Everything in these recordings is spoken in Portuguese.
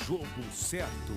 Jogo Certo.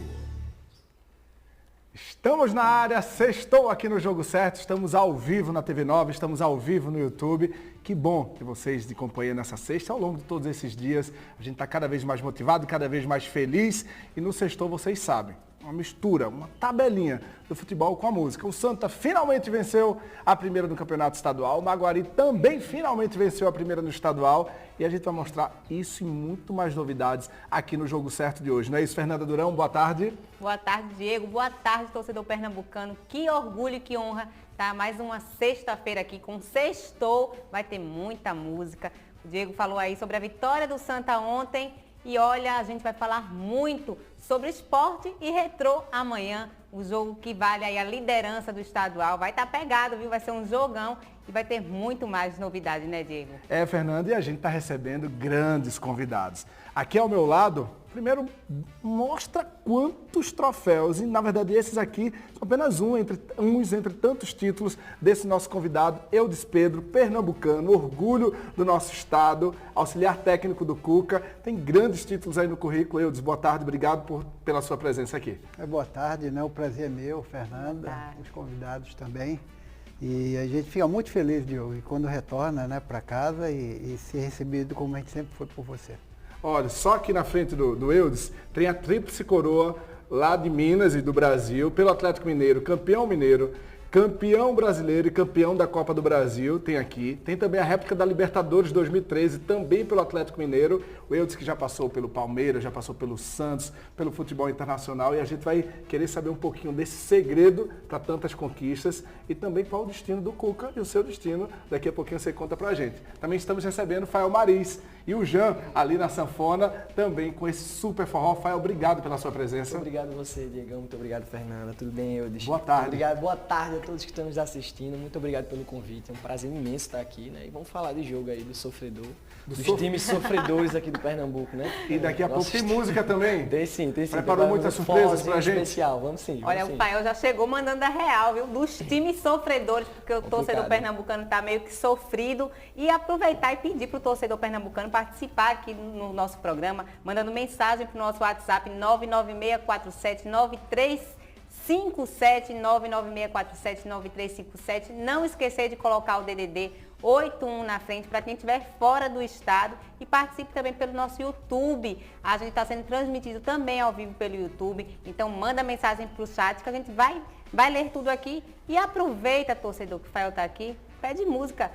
Estamos na área, sextou aqui no Jogo Certo, estamos ao vivo na TV Nova, estamos ao vivo no YouTube. Que bom ter vocês de companhia nessa sexta. Ao longo de todos esses dias, a gente está cada vez mais motivado, cada vez mais feliz. E no sextou, vocês sabem, uma mistura, uma tabelinha do futebol com a música. O Santa finalmente venceu a primeira no Campeonato Estadual. O Maguari também finalmente venceu a primeira no Estadual. E a gente vai mostrar isso e muito mais novidades aqui no Jogo Certo de hoje. Não é isso, Fernanda Durão? Boa tarde. Boa tarde, Diego. Boa tarde, torcedor pernambucano. Que orgulho e que honra estar mais uma sexta-feira aqui com Sextou. Vai ter muita música. O Diego falou aí sobre a vitória do Santa ontem. E olha, a gente vai falar muito sobre esporte e retrô amanhã. O jogo que vale aí a liderança do estadual. Vai estar pegado, viu? Vai ser um jogão e vai ter muito mais novidade, né, Diego? É, Fernando, e a gente está recebendo grandes convidados. Aqui ao meu lado, primeiro, mostra quantos troféus, e na verdade esses aqui são apenas uns entre tantos títulos desse nosso convidado, Eudes Pedro, pernambucano, orgulho do nosso estado, auxiliar técnico do Cuca, tem grandes títulos aí no currículo. Eudes, boa tarde, obrigado pela sua presença aqui. Boa tarde, né? O prazer é meu, Fernanda, os convidados também. E a gente fica muito feliz, Diogo, quando retorna, né, para casa e ser recebido como a gente sempre foi por você. Olha, só aqui na frente do Eudes tem a tríplice coroa lá de Minas e do Brasil, pelo Atlético Mineiro, campeão mineiro, campeão brasileiro e campeão da Copa do Brasil, tem aqui. Tem também a réplica da Libertadores 2013, também pelo Atlético Mineiro. O Eudes que já passou pelo Palmeiras, já passou pelo Santos, pelo futebol internacional. E a gente vai querer saber um pouquinho desse segredo para tantas conquistas e também qual o destino do Cuca e o seu destino. Daqui a pouquinho você conta pra gente. Também estamos recebendo o Fael Maris e o Jean ali na sanfona, também com esse super forró. Fael, obrigado pela sua presença. Muito obrigado a você, Diegão. Muito obrigado, Fernanda. Tudo bem, Eudes? Boa tarde. Obrigado. Boa tarde a todos que estão nos assistindo. Muito obrigado pelo convite. É um prazer imenso estar aqui, né? E vamos falar de jogo aí, do sofredor, dos times sofredores aqui do Pernambuco, né? E daqui a pouco tem música também. Tem sim, tem sim. Preparou muitas surpresas pra gente? Especial. Vamos sim. Olha, o Fael já chegou mandando a real, viu? Dos times sofredores, porque o torcedor pernambucano está meio que sofrido. E aproveitar e pedir para o torcedor pernambucano participar aqui no nosso programa, mandando mensagem para o nosso WhatsApp 996479357, 996479357. Não esquecer de colocar o DDD 81 na frente para quem estiver fora do estado e participe também pelo nosso YouTube. A gente está sendo transmitido também ao vivo pelo YouTube, então manda mensagem para o chat que a gente vai ler tudo aqui. E aproveita, torcedor, que o Fael está aqui, pede música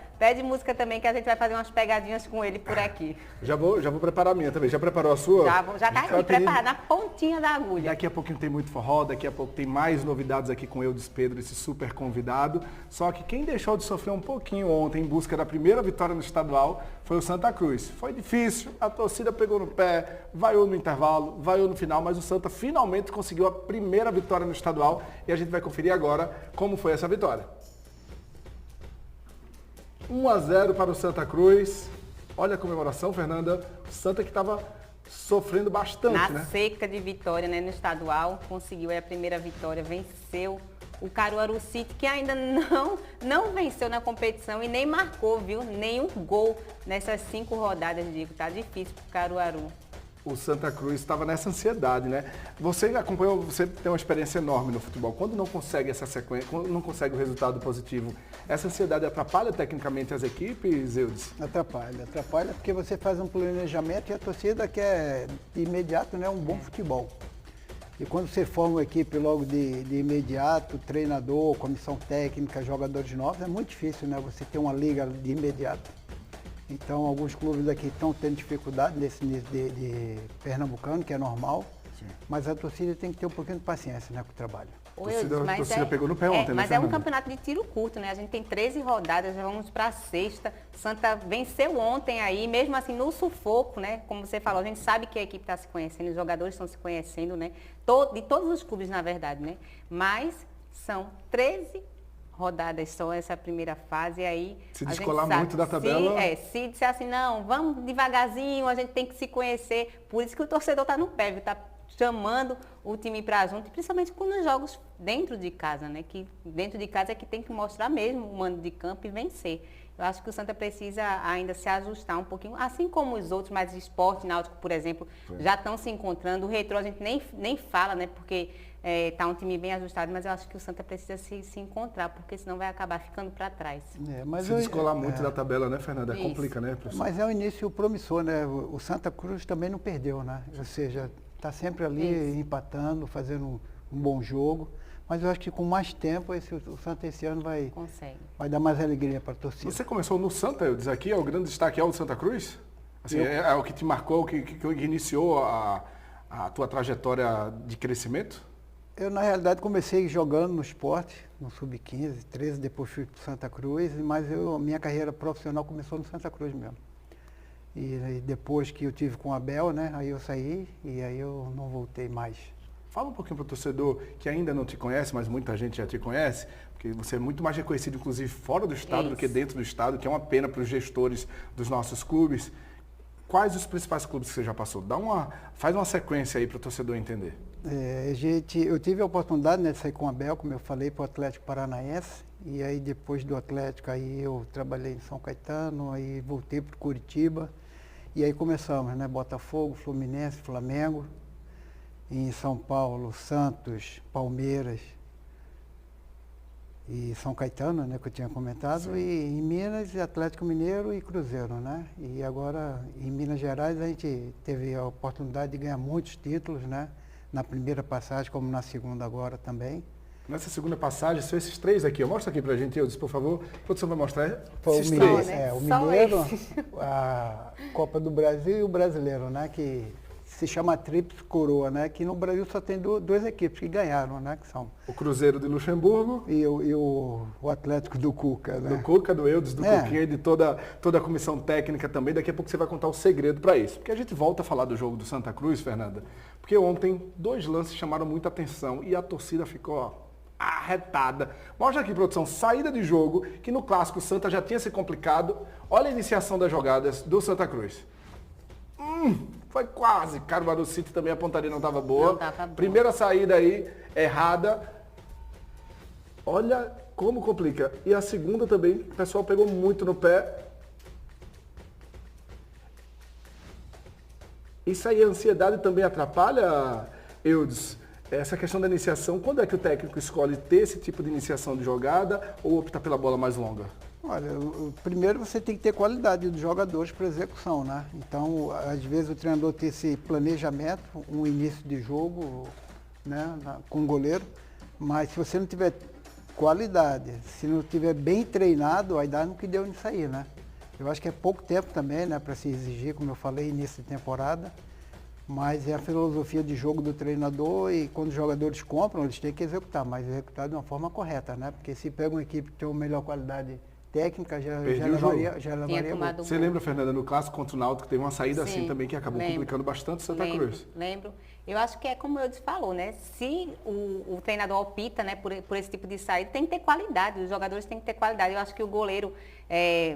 também, que a gente vai fazer umas pegadinhas com ele por aqui. Já vou preparar a minha também. Já preparou a sua? Já está aqui preparado, na pontinha da agulha. Daqui a pouquinho tem muito forró, daqui a pouco tem mais novidades aqui com Eudes Pedro, esse super convidado. Só que quem deixou de sofrer um pouquinho ontem em busca da primeira vitória no estadual foi o Santa Cruz. Foi difícil, a torcida pegou no pé, vaiou no intervalo, vaiou no final, mas o Santa finalmente conseguiu a primeira vitória no estadual e a gente vai conferir agora como foi essa vitória. 1-0 para o Santa Cruz. Olha a comemoração, Fernanda. O Santa que estava sofrendo bastante, na seca de vitória, né, no estadual, conseguiu a primeira vitória, venceu o Caruaru City, que ainda não venceu na competição e nem marcou, viu, nenhum gol nessas 5 rodadas, Diego. Tá difícil para o Caruaru. O Santa Cruz estava nessa ansiedade, né? Você acompanhou, você tem uma experiência enorme no futebol. Quando não consegue essa sequência, quando não consegue o resultado positivo, essa ansiedade atrapalha tecnicamente as equipes, Eudes? Atrapalha porque você faz um planejamento e a torcida quer de imediato, né, um bom futebol. E quando você forma uma equipe logo de imediato, treinador, comissão técnica, jogadores novos, é muito difícil, né, você ter uma liga de imediato. Então, alguns clubes aqui estão tendo dificuldade nesse nível de pernambucano, que é normal, mas a torcida tem que ter um pouquinho de paciência, né, com o trabalho. A torcida pegou no pé ontem, mas né, é um campeonato de tiro curto, né? A gente tem 13 rodadas, já vamos para a sexta. Santa venceu ontem aí, mesmo assim no sufoco, né? Como você falou, a gente sabe que a equipe está se conhecendo, os jogadores estão se conhecendo, né? De todos os clubes, na verdade, né? Mas são 13 rodadas só essa primeira fase, e aí se descolar muito da tabela. Se disser assim, não, vamos devagarzinho, a gente tem que se conhecer. Por isso que o torcedor está no pé, está chamando o time para junto, principalmente quando os jogos dentro de casa, né? Que dentro de casa é que tem que mostrar mesmo o mando de campo e vencer. Eu acho que o Santa precisa ainda se ajustar um pouquinho, assim como os outros, mas esporte náutico, por exemplo, já estão se encontrando. O Retrô a gente nem fala, né? Porque está um time bem ajustado, mas eu acho que o Santa precisa se encontrar, porque senão vai acabar ficando para trás. Se descolar muito da tabela, né, Fernanda? Complica, né, professor? Mas é um início promissor, né? O Santa Cruz também não perdeu, né? Ou seja, está sempre ali empatando, fazendo um bom jogo. Mas eu acho que com mais tempo o Santa esse ano vai dar mais alegria para a torcida. Você começou no Santa, eu disse aqui, o grande destaque é o Santa Cruz? Assim, é o que te marcou, que iniciou a tua trajetória de crescimento? Eu, na realidade, comecei jogando no esporte, no Sub-15, 13, depois fui para Santa Cruz, mas minha carreira profissional começou no Santa Cruz mesmo. E depois que eu tive com o Abel, né, aí eu saí e aí eu não voltei mais. Fala um pouquinho para o torcedor que ainda não te conhece, mas muita gente já te conhece, porque você é muito mais reconhecido, inclusive, fora do estado do que dentro do estado, que é uma pena para os gestores dos nossos clubes. Quais os principais clubes que você já passou? Faz uma sequência aí para o torcedor entender. Eu tive a oportunidade, né, de sair com o Abel, como eu falei, para o Atlético Paranaense. E aí depois do Atlético, aí eu trabalhei em São Caetano, aí voltei para o Curitiba. E aí começamos, né? Botafogo, Fluminense, Flamengo. Em São Paulo, Santos, Palmeiras e São Caetano, né, que eu tinha comentado. Sim. E em Minas, Atlético Mineiro e Cruzeiro, né? E agora, em Minas Gerais, a gente teve a oportunidade de ganhar muitos títulos, né? Na primeira passagem, como na segunda agora também. Nessa segunda passagem, são esses 3 aqui. Mostra aqui pra gente, Eudes, por favor. A produção vai mostrar esses 3. O Mineiro, a Copa do Brasil e o Brasileiro, né? Que se chama Tríplice Coroa, né? Que no Brasil só tem duas equipes que ganharam, né? Que são o Cruzeiro de Luxemburgo e o Atlético do Cuca, né? Do Cuca, do Eudes, do Cuquinha e de toda a comissão técnica também. Daqui a pouco você vai contar o segredo para isso. Porque a gente volta a falar do jogo do Santa Cruz, Fernanda, porque ontem 2 lances chamaram muita atenção e a torcida ficou arretada. Mostra aqui, produção, saída de jogo, que no clássico o Santa já tinha se complicado. Olha a iniciação das jogadas do Santa Cruz. Foi quase. Caruaru City também, a pontaria não estava boa. Primeira saída aí, errada. Olha como complica. E a segunda também, o pessoal pegou muito no pé. Isso aí, a ansiedade também atrapalha, Eudes? Essa questão da iniciação, quando é que o técnico escolhe ter esse tipo de iniciação de jogada ou optar pela bola mais longa? Olha, primeiro você tem que ter qualidade dos jogadores para execução, né? Então, às vezes o treinador tem esse planejamento, um início de jogo, né, com o goleiro, mas se você não tiver qualidade, se não tiver bem treinado, aí dá no que deu nisso aí, né? Eu acho que é pouco tempo também, né, para se exigir, como eu falei, início de temporada, mas é a filosofia de jogo do treinador e quando os jogadores compram, eles têm que executar, mas executar de uma forma correta, né? Porque se pega uma equipe que tem uma melhor qualidade técnica, já levaria gol. Você lembra, Fernanda, no clássico contra o Náutico, teve uma saída assim também que acabou complicando bastante o Santa Cruz? Lembro. Eu acho que é como o Eudes falou, né? Se o treinador opta, né, por esse tipo de saída, tem que ter qualidade, os jogadores têm que ter qualidade. Eu acho que o goleiro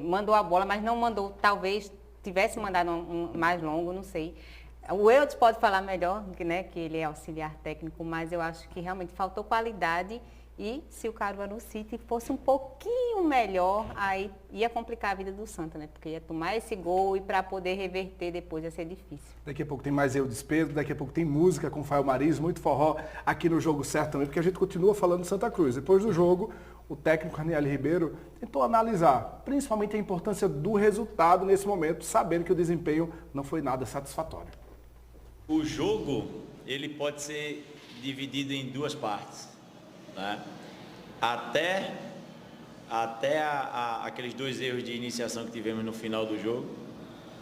mandou a bola, mas não mandou, talvez tivesse mandado um mais longo, não sei. O Eudes pode falar melhor, né, que ele é auxiliar técnico, mas eu acho que realmente faltou qualidade. E se o Caruaru City fosse um pouquinho melhor, aí ia complicar a vida do Santa, né? Porque ia tomar esse gol e para poder reverter depois ia ser difícil. Daqui a pouco tem mais Eudes Pedro, daqui a pouco tem música com Fael Mariz, muito forró aqui no Jogo Certo também, porque a gente continua falando de Santa Cruz. Depois do jogo, o técnico Raniel Ribeiro tentou analisar, principalmente a importância do resultado nesse momento, sabendo que o desempenho não foi nada satisfatório. O jogo, ele pode ser dividido em 2 partes. Né? Até aqueles 2 erros de iniciação que tivemos no final do jogo,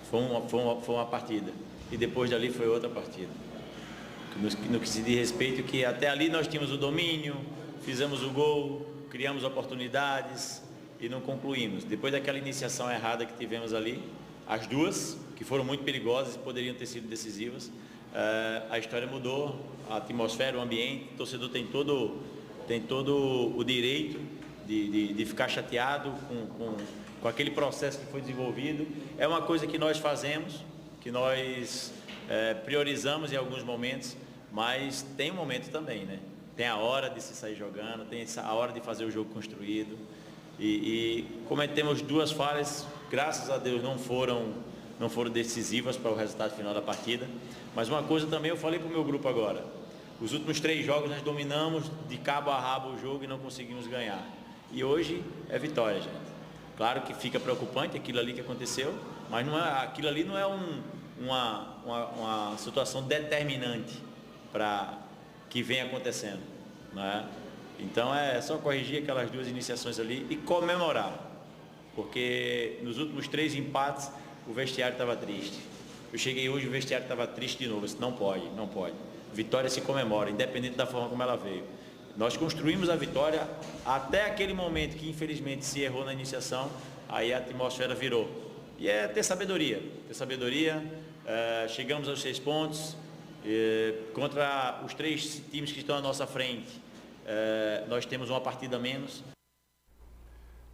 foi uma partida. E depois dali foi outra partida. No que se diz respeito, que até ali nós tínhamos o domínio, fizemos o gol, criamos oportunidades e não concluímos. Depois daquela iniciação errada que tivemos ali, as 2, que foram muito perigosas e poderiam ter sido decisivas, a história mudou, a atmosfera, o ambiente, o torcedor tem todo o direito de ficar chateado com aquele processo que foi desenvolvido. É uma coisa que nós fazemos, que nós priorizamos em alguns momentos, mas tem um momento também, né? Tem a hora de se sair jogando, tem a hora de fazer o jogo construído. e cometemos 2 falhas, graças a Deus não foram decisivas para o resultado final da partida. Mas uma coisa também eu falei para o meu grupo agora, os últimos 3 jogos nós dominamos de cabo a rabo o jogo e não conseguimos ganhar. E hoje é vitória, gente. Claro que fica preocupante aquilo ali que aconteceu, mas aquilo ali não é uma situação determinante para que venha acontecendo, não é? Então é só corrigir aquelas 2 iniciações ali e comemorar, porque nos últimos 3 empates o vestiário estava triste. Eu cheguei hoje, o vestiário estava triste de novo. Eu disse, não pode. Vitória se comemora, independente da forma como ela veio. Nós construímos a vitória até aquele momento que infelizmente se errou na iniciação, aí a atmosfera virou. E é ter sabedoria. Chegamos aos 6 pontos, contra os 3 times que estão à nossa frente, nós temos uma partida a menos.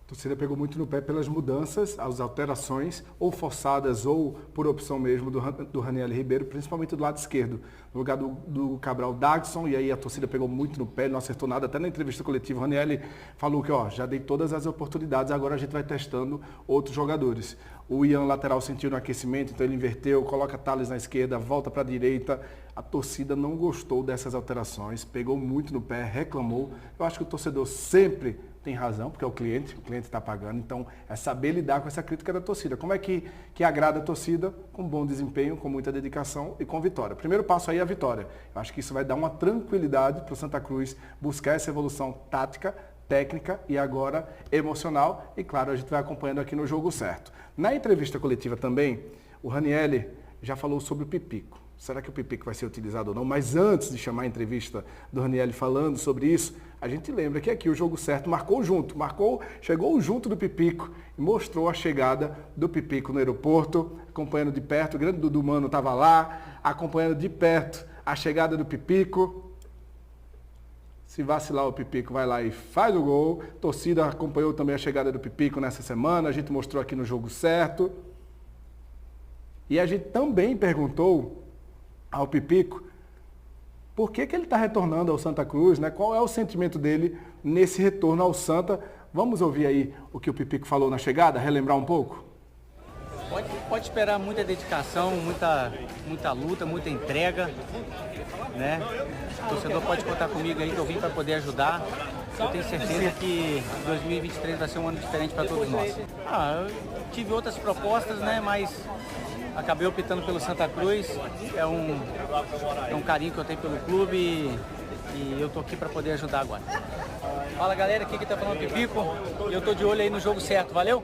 A torcida pegou muito no pé pelas mudanças, as alterações, ou forçadas ou por opção mesmo do Raniel Ribeiro, principalmente do lado esquerdo, no lugar do Cabral Dagson, e aí a torcida pegou muito no pé, não acertou nada. Até na entrevista coletiva o Raniel falou que já dei todas as oportunidades, agora a gente vai testando outros jogadores. O Ian lateral sentiu no aquecimento, então ele inverteu, coloca Thales na esquerda, volta para a direita. A torcida não gostou dessas alterações, pegou muito no pé, reclamou. Eu acho que o torcedor sempre tem razão, porque é o cliente está pagando, então é saber lidar com essa crítica da torcida. Como é que agrada a torcida? Com bom desempenho, com muita dedicação e com vitória. O primeiro passo aí é a vitória. Eu acho que isso vai dar uma tranquilidade para o Santa Cruz buscar essa evolução tática, técnica e agora emocional. E claro, a gente vai acompanhando aqui no Jogo Certo. Na entrevista coletiva também, o Raniel já falou sobre o Pipico. Será que o Pipico vai ser utilizado ou não? Mas antes de chamar a entrevista do Raniel falando sobre isso, a gente lembra que aqui o Jogo Certo chegou junto do Pipico e mostrou a chegada do Pipico no aeroporto, acompanhando de perto. O grande Dudu Mano estava lá, acompanhando de perto a chegada do Pipico. Se vacilar, o Pipico vai lá e faz o gol. A torcida acompanhou também a chegada do Pipico nessa semana, a gente mostrou aqui no Jogo Certo. E a gente também perguntou ao Pipico por que ele está retornando ao Santa Cruz, né? Qual é o sentimento dele nesse retorno ao Santa. Vamos ouvir aí o que o Pipico falou na chegada, relembrar um pouco? Pode esperar muita dedicação, muita luta, muita entrega, né? O torcedor pode contar comigo aí que eu vim para poder ajudar. Eu tenho certeza que 2023 vai ser um ano diferente para todos nós. Eu tive outras propostas, né? Mas acabei optando pelo Santa Cruz. É um carinho que eu tenho pelo clube e eu tô aqui para poder ajudar agora. Fala galera, aqui que tá falando Pipico e eu tô de olho aí no Jogo Certo, valeu?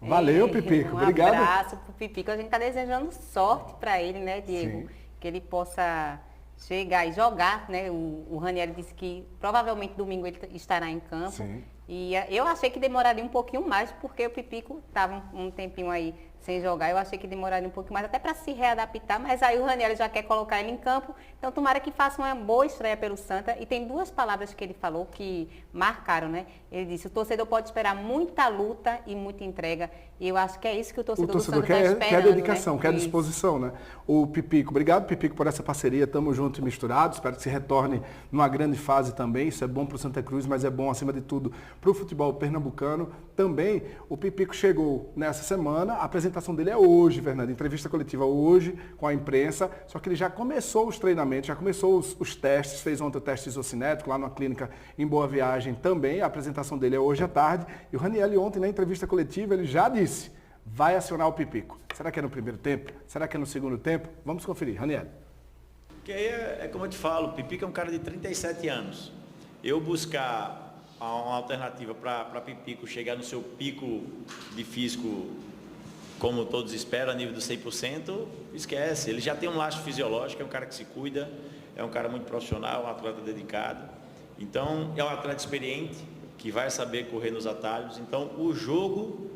Valeu, Pipico, obrigado. Um abraço pro Pipico, a gente tá desejando sorte para ele, né, Diego? Sim. Que ele possa chegar e jogar, né? O Raniel disse que provavelmente domingo ele estará em campo. Sim. E eu achei que demoraria um pouquinho mais, porque o Pipico estava um tempinho aí sem jogar. Eu achei que demoraria um pouquinho mais, até para se readaptar, mas aí o Raniel já quer colocar ele em campo. Então, tomara que faça uma boa estreia pelo Santa. E tem 2 palavras que ele falou que marcaram, né? Ele disse, o torcedor pode esperar muita luta e muita entrega. E eu acho que é isso que o torcedor do Santa está esperando. Quer dedicação, né? Quer disposição, né? O Pipico, obrigado, Pipico, por essa parceria. Tamo junto e misturado. Espero que se retorne numa grande fase também. Isso é bom para o Santa Cruz, mas é bom, acima de tudo, para o futebol pernambucano. Também, o Pipico chegou nessa semana. A apresentação dele é hoje, Fernando. Entrevista coletiva hoje com a imprensa. Só que ele já começou os treinamentos, já começou os testes. Fez ontem o teste isocinético lá numa clínica em Boa Viagem também. A apresentação dele é hoje à tarde. E o Raniel ontem, na entrevista coletiva, ele já disse, vai acionar o Pipico. Será que é no primeiro tempo? Será que é no segundo tempo? Vamos conferir. Raniel. Porque aí é como eu te falo, o Pipico é um cara de 37 anos. Eu buscar uma alternativa para Pipico chegar no seu pico de físico, como todos esperam, a nível do 100%, esquece. Ele já tem um laço fisiológico, é um cara que se cuida, é um cara muito profissional, um atleta dedicado. Então, é um atleta experiente, que vai saber correr nos atalhos. Então, o jogo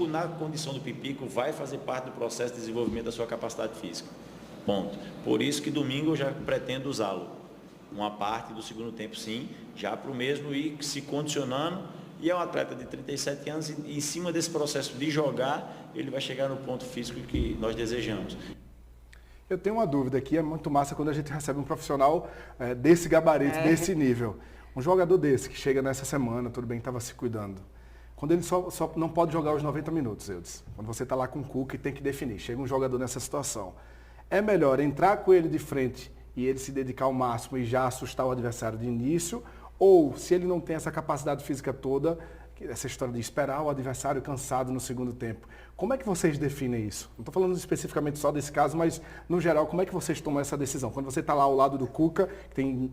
na condição do Pipico vai fazer parte do processo de desenvolvimento da sua capacidade física. Ponto. Por isso que domingo eu já pretendo usá-lo. Uma parte do segundo tempo, sim, já para o mesmo ir se condicionando. E é um atleta de 37 anos e em cima desse processo de jogar, ele vai chegar no ponto físico que nós desejamos. Eu tenho uma dúvida aqui, é muito massa quando a gente recebe um profissional desse gabarito, desse nível. Um jogador desse que chega nessa semana, tudo bem, estava se cuidando. Quando ele só não pode jogar os 90 minutos, Eudes. Quando você está lá com o Cuca e tem que definir. Chega um jogador nessa situação. É melhor entrar com ele de frente e ele se dedicar ao máximo e já assustar o adversário de início, ou se ele não tem essa capacidade física toda, essa história de esperar o adversário cansado no segundo tempo. Como é que vocês definem isso? Não estou falando especificamente só desse caso, mas no geral, como é que vocês tomam essa decisão? Quando você está lá ao lado do Cuca, que tem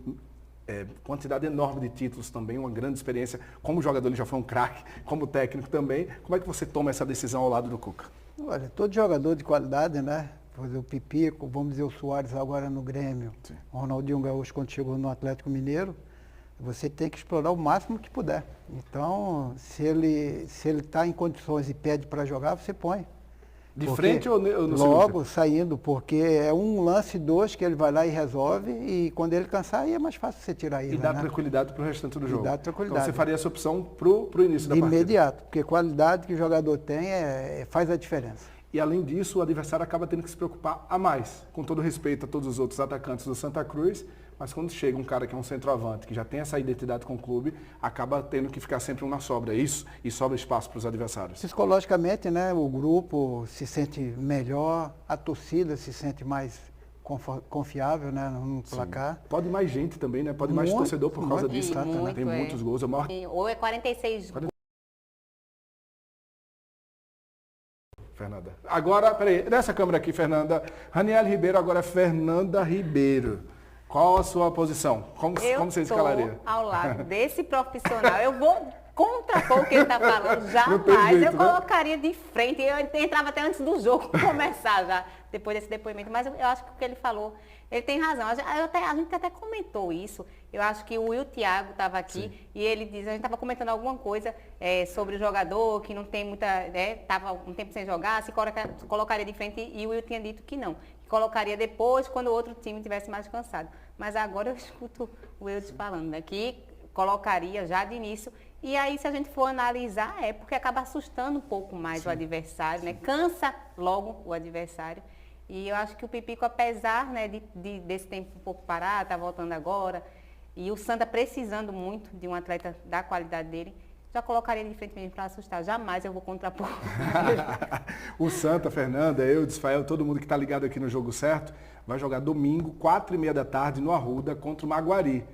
quantidade enorme de títulos também, uma grande experiência, como jogador ele já foi um craque, como técnico também, como é que você toma essa decisão ao lado do Cuca? Olha, todo jogador de qualidade, né? Por exemplo, o Pipico, vamos dizer o Soares agora no Grêmio, sim. O Ronaldinho Gaúcho quando chegou no Atlético Mineiro, você tem que explorar o máximo que puder. Então, se ele está em condições e pede para jogar, você põe. De frente ou no logo saindo, porque é um lance, dois que ele vai lá e resolve, e quando ele cansar, aí é mais fácil você tirar ele. E dá tranquilidade para o restante do jogo. Dá tranquilidade. Então você faria essa opção para o início da partida? De imediato, porque a qualidade que o jogador tem faz a diferença. E além disso, o adversário acaba tendo que se preocupar a mais, com todo respeito a todos os outros atacantes do Santa Cruz, mas quando chega um cara que é um centroavante, que já tem essa identidade com o clube, acaba tendo que ficar sempre um na sobra, isso, e sobra espaço para os adversários. Psicologicamente, né, o grupo se sente melhor, a torcida se sente mais confiável, né, no placar. Sim. Pode mais gente também, né? Pode mais torcedor por causa disso. Muito, tem muitos gols. Ou é 46 gols. Fernanda. Agora, peraí, nessa câmera aqui, Fernanda. Raniele Ribeiro, agora é Fernanda Ribeiro. Qual a sua posição? Como você escalaria? Eu estou ao lado desse profissional. Eu vou contrapor o que ele está falando. Jamais jeito, eu colocaria de frente. Eu entrava até antes do jogo começar já, depois desse depoimento. Mas eu acho que o que ele falou, ele tem razão. A gente até comentou isso. Eu acho que o Will Thiago estava aqui. Sim. E ele diz, a gente estava comentando alguma coisa sobre o jogador, que não tem muita, estava um tempo sem jogar, se colocaria de frente, e o Will tinha dito que não. Que colocaria depois, quando o outro time estivesse mais cansado. Mas agora eu escuto o Will falando, né, que colocaria já de início. E aí, se a gente for analisar, é porque acaba assustando um pouco mais o adversário, né? Cansa logo o adversário. E eu acho que o Pipico, apesar, né, desse tempo um pouco parado, está voltando agora, e o Santa precisando muito de um atleta da qualidade dele, já colocaria de frente mesmo para assustar. Jamais eu vou contrapor. O Santa, Fernanda, eu, Disfael, todo mundo que está ligado aqui no Jogo Certo, vai jogar domingo, 4h30 da tarde, no Arruda, contra o Maguari.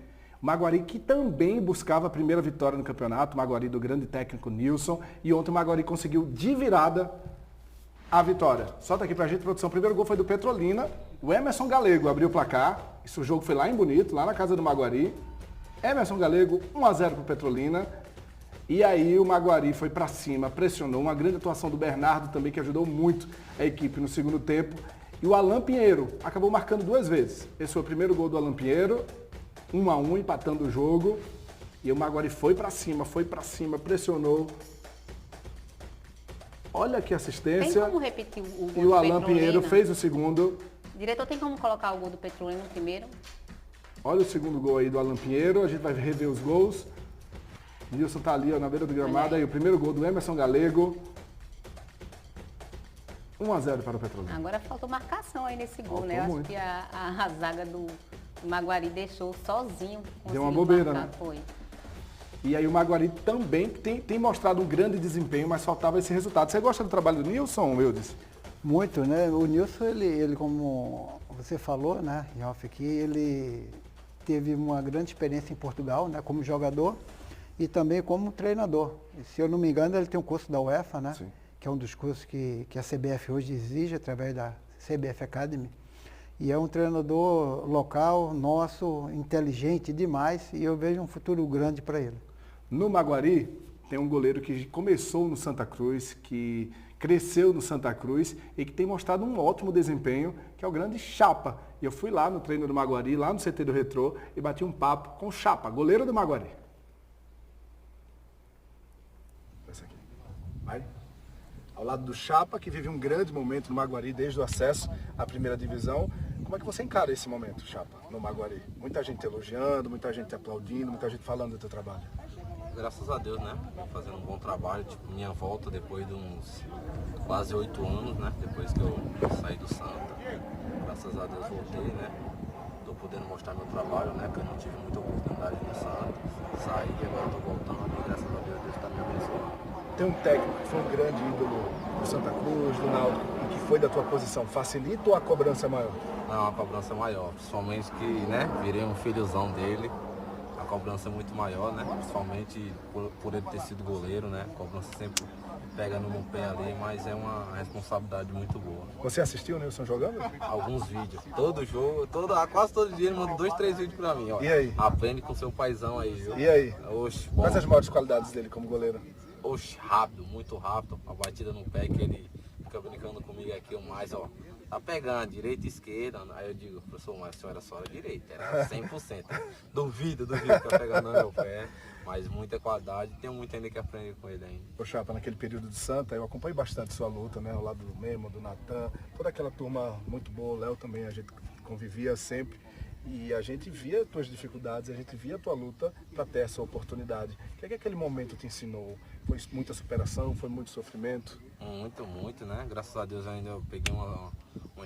O Maguari que também buscava a primeira vitória no campeonato, o Maguari do grande técnico Nilson, e ontem o Maguari conseguiu de virada a vitória. Solta aqui pra gente, produção. O primeiro gol foi do Petrolina, o Emerson Galego abriu o placar, esse jogo foi lá em Bonito, lá na casa do Maguari. Emerson Galego, 1-0 pro Petrolina. E aí o Maguari foi para cima, pressionou, uma grande atuação do Bernardo também, que ajudou muito a equipe no segundo tempo. E o Alan Pinheiro acabou marcando 2 vezes. Esse foi o primeiro gol do Alan Pinheiro, 1-1, empatando o jogo. E o Maguari foi para cima, pressionou. Olha que assistência. Tem como repetir o gol do Petrolina? E o Alan Pinheiro fez o segundo. Diretor, tem como colocar o gol do Petrolina no primeiro? Olha o segundo gol aí do Alan Pinheiro, a gente vai rever os gols. Nilson tá ali, ó, na beira do gramado, aí o primeiro gol do Emerson Galego. 1-0 para o Petrolina. Agora faltou marcação aí nesse gol, né? Eu acho que a zaga do Maguari deixou sozinho. Deu uma bobeira, marcar, né? Foi. E aí o Maguari também tem mostrado um grande desempenho, mas faltava esse resultado. Você gosta do trabalho do Nilson, Wildes? Muito, né? O Nilson, ele como você falou, né, Ralf, aqui, ele teve uma grande experiência em Portugal, né, como jogador e também como treinador. E, se eu não me engano, ele tem um curso da UEFA, né? Sim. Que é um dos cursos que a CBF hoje exige através da CBF Academy. E é um treinador local, nosso, inteligente demais, e eu vejo um futuro grande para ele. No Maguari, tem um goleiro que começou no Santa Cruz, que cresceu no Santa Cruz e que tem mostrado um ótimo desempenho, que é o grande Chapa. E eu fui lá no treino do Maguari, lá no CT do Retrô, e bati um papo com o Chapa, goleiro do Maguari. Essa aqui. Vai. Ao lado do Chapa, que vive um grande momento no Maguari desde o acesso à primeira divisão. Como é que você encara esse momento, Chapa, no Maguari? Muita gente elogiando, muita gente aplaudindo, muita gente falando do teu trabalho. Graças a Deus, né? Fazendo um bom trabalho, tipo, minha volta depois de uns quase 8 anos, né? Depois que eu saí do Santa. Graças a Deus voltei, né? Tô podendo mostrar meu trabalho, né? Que eu não tive muita oportunidade no Santos. Saí e agora tô voltando e graças a Deus está me abençoando. Tem um técnico que foi um grande ídolo do Santa Cruz, do Náutico, e que foi da tua posição. Facilita ou a cobrança é maior? Não, a cobrança é maior, principalmente que, né, virei um filhozão dele. A cobrança é muito maior, né? Principalmente por ele ter sido goleiro, né? A cobrança sempre pega no pé ali, mas é uma responsabilidade muito boa. Você assistiu o Nilson jogando? Alguns vídeos. Todo jogo, quase todo dia ele manda 2, 3 vídeos pra mim, ó. E aí? Aprende com seu paizão aí, viu? E aí? Oxe, bom. Quais as maiores qualidades dele como goleiro? Oxe, rápido, muito rápido. A batida no pé que ele fica brincando comigo aqui, o mais, ó. Tá pegando, direita e esquerda. Aí eu digo, professor, mas a senhora só era direita, era 100%. Duvido que tá pegando no meu pé. Mas muita qualidade, tenho muito ainda que aprender com ele ainda. Ô Chapa, naquele período de Santa, eu acompanhei bastante sua luta, né? Ao lado do Memo, do Natan, toda aquela turma muito boa, o Léo também, a gente convivia sempre. E a gente via tuas dificuldades, a gente via a tua luta para ter essa oportunidade. O que é que aquele momento te ensinou? Foi muita superação, foi muito sofrimento? Muito, né? Graças a Deus ainda eu peguei uma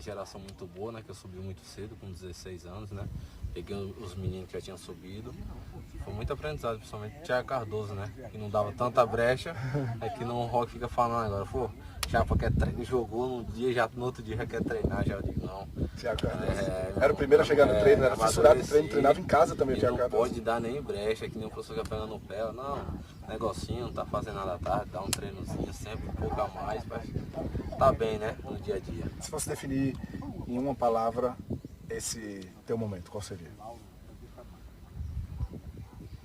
geração muito boa, né? Que eu subi muito cedo, com 16 anos, né? Peguei os meninos que já tinham subido. Foi muito aprendizado, principalmente o Thiago Cardoso, né? Que não dava tanta brecha, é que no rock fica falando agora, pô, Chapa quer treinar, jogou num dia, já no outro dia já quer treinar, já eu digo, não. Thiago Cardoso. Era o primeiro a chegar no treino, era fissurado no treino, treinava em casa também o Thiago Não Cardoso. pode dar nem brecha, que nem o professor que pegando no pé, não, negocinho, não tá fazendo nada à tarde, dá um treinozinho, sempre um pouco a mais, mas tá bem, né, no dia a dia. Se fosse definir em uma palavra esse teu momento, qual seria?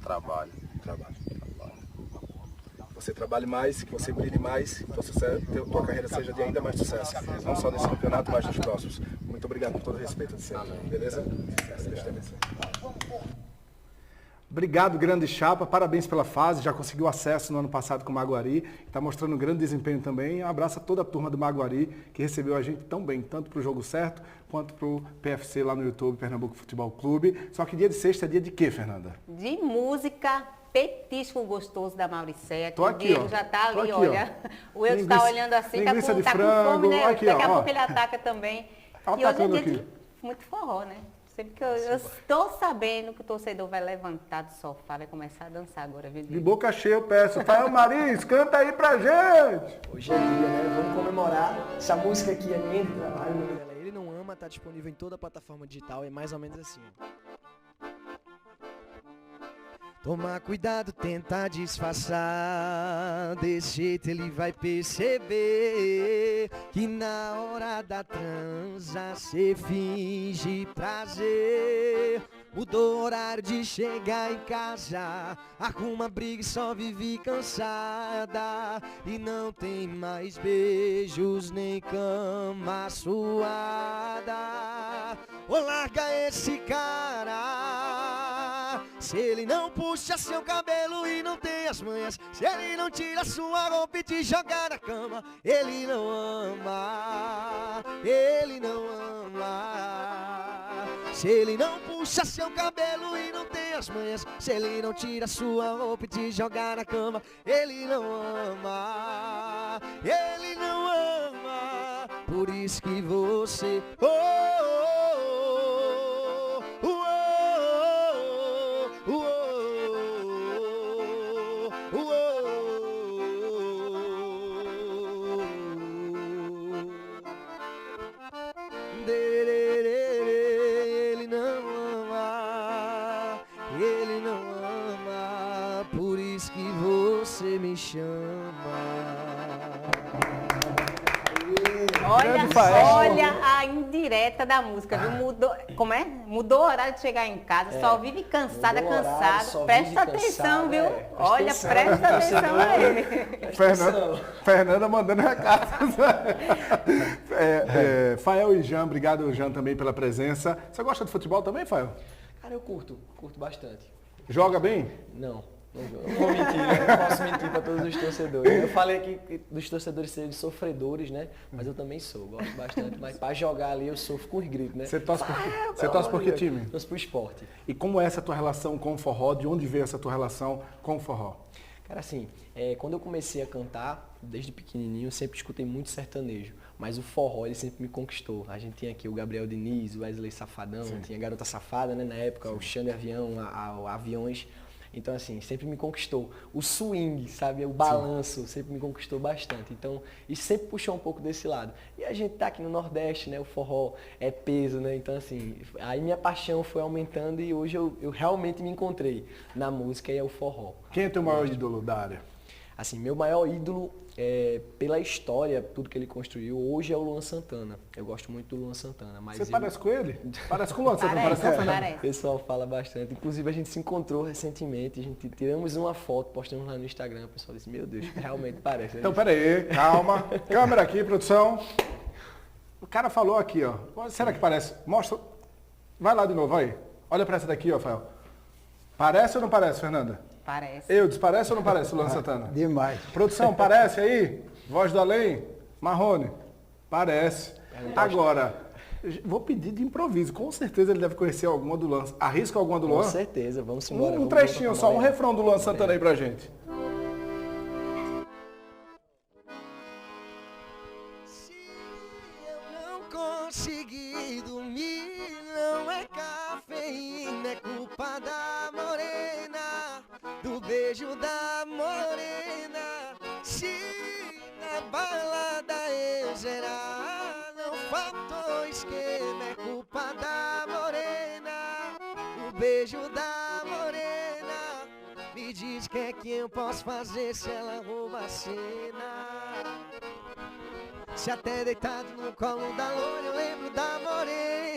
Trabalho. Você trabalhe mais, que você brilhe mais, que tua carreira seja de ainda mais sucesso. Não só nesse campeonato, mas nos próximos. Muito obrigado por todo o respeito de sempre. Beleza? Deus te abençoe. Obrigado, grande Chapa. Parabéns pela fase. Já conseguiu acesso no ano passado com o Maguari. Está mostrando um grande desempenho também. Um abraço a toda a turma do Maguari, que recebeu a gente tão bem, tanto para o Jogo Certo, quanto para o PFC lá no YouTube, Pernambuco Futebol Clube. Só que dia de sexta é dia de quê, Fernanda? De música, petisco gostoso da Mauricéia. Tô aqui, o Diego ó. já tá ali, Tô aqui, olha. Ó. O Eudes está olhando assim, tá linguiça de com frango. fome, né? Aqui, Daqui a ó. pouco ele ataca também. Tá E hoje é atacando dia aqui. de muito forró, né? Sempre que eu estou sabendo que o torcedor vai levantar do sofá, vai começar a dançar agora, viu, De Diego? boca cheia eu peço. Fael Marins, canta aí pra gente! Hoje é dia, né? Vamos comemorar. Essa música aqui é minha de trabalho, o nome dela é Ele Não Ama, tá disponível em toda a plataforma digital, é mais ou menos assim, ó. Toma cuidado, tenta disfarçar, desse jeito ele vai perceber que na hora da transa cê finge prazer. Mudou o horário de chegar em casa, arruma briga e só vive cansada. E não tem mais beijos nem cama suada. Ô, larga esse cara, se ele não puxa seu cabelo e não tem as manhas, se ele não tira sua roupa e te joga na cama, ele não ama, ele não ama. Se ele não puxa seu cabelo e não tem as manhas, se ele não tira sua roupa e te joga na cama, ele não ama, ele não ama. Por isso que você ele não ama, por isso que você me chama. Olha a indireta da música, viu? Mudou, como é? Mudou o horário de chegar em casa, só vive cansada, mudou o horário, cansado. só Presta vive atenção, cansado, viu? é. Olha, presta atenção a ele. Fernanda mandando recado. Fael e Jean, obrigado, Jean, também pela presença. Você gosta de futebol também, Fael? Cara, eu curto bastante. Joga bem? Não vou mentir, eu não posso mentir para todos os torcedores. Eu falei aqui dos torcedores serem sofredores, né? Mas eu também sou, gosto bastante. Mas para jogar ali eu sofro com os gritos, né? Você torce por que time? Torço pro esporte. E como é essa tua relação com o forró? De onde veio essa tua relação com o forró? Cara, assim, quando eu comecei a cantar, desde pequenininho, eu sempre escutei muito sertanejo. Mas o forró, ele sempre me conquistou. A gente tinha aqui o Gabriel Diniz, o Wesley Safadão, tinha Garota Safada, né, na época, o Xande Avião, Aviões. Então, assim, sempre me conquistou. O swing, sabe, o balanço, sempre me conquistou bastante. Então, e sempre puxou um pouco desse lado. E a gente tá aqui no Nordeste, né, o forró é peso, né, então, assim, aí minha paixão foi aumentando e hoje eu realmente me encontrei na música e é o forró. Quem é teu maior ídolo da área? Assim, meu maior ídolo, pela história, tudo que ele construiu, hoje é o Luan Santana. Eu gosto muito do Luan Santana. Mas Você parece com ele? Parece com o Luan Santana, parece com o Fernando? O pessoal fala bastante. Inclusive, a gente se encontrou recentemente, a gente tiramos uma foto, postamos lá no Instagram, o pessoal disse, meu Deus, realmente parece. Então, peraí, calma. Câmera aqui, produção. O cara falou aqui, ó. Será que parece? Mostra. Vai lá de novo, aí. Olha pra essa daqui, ó, Rafael. Parece ou não parece, Fernanda? Parece. Eudes, parece ou não parece o Luan Santana? Demais. Produção, parece aí? Voz do além? Marrone? Parece. Agora, vou pedir de improviso. Com certeza ele deve conhecer alguma do Luan. Arrisca alguma do Luan? Com certeza, vamos embora. Um trechinho só, um refrão do Luan Santana aí pra gente. Se eu não conseguir dormir, não é cafeína, é culpa da morena, do beijo da morena. Se na balada eu zerar, não faltou esquema, é culpa da morena, o beijo da morena. Me diz que é que eu posso fazer se ela rouba a cena. Se até deitado no colo da loura eu lembro da morena.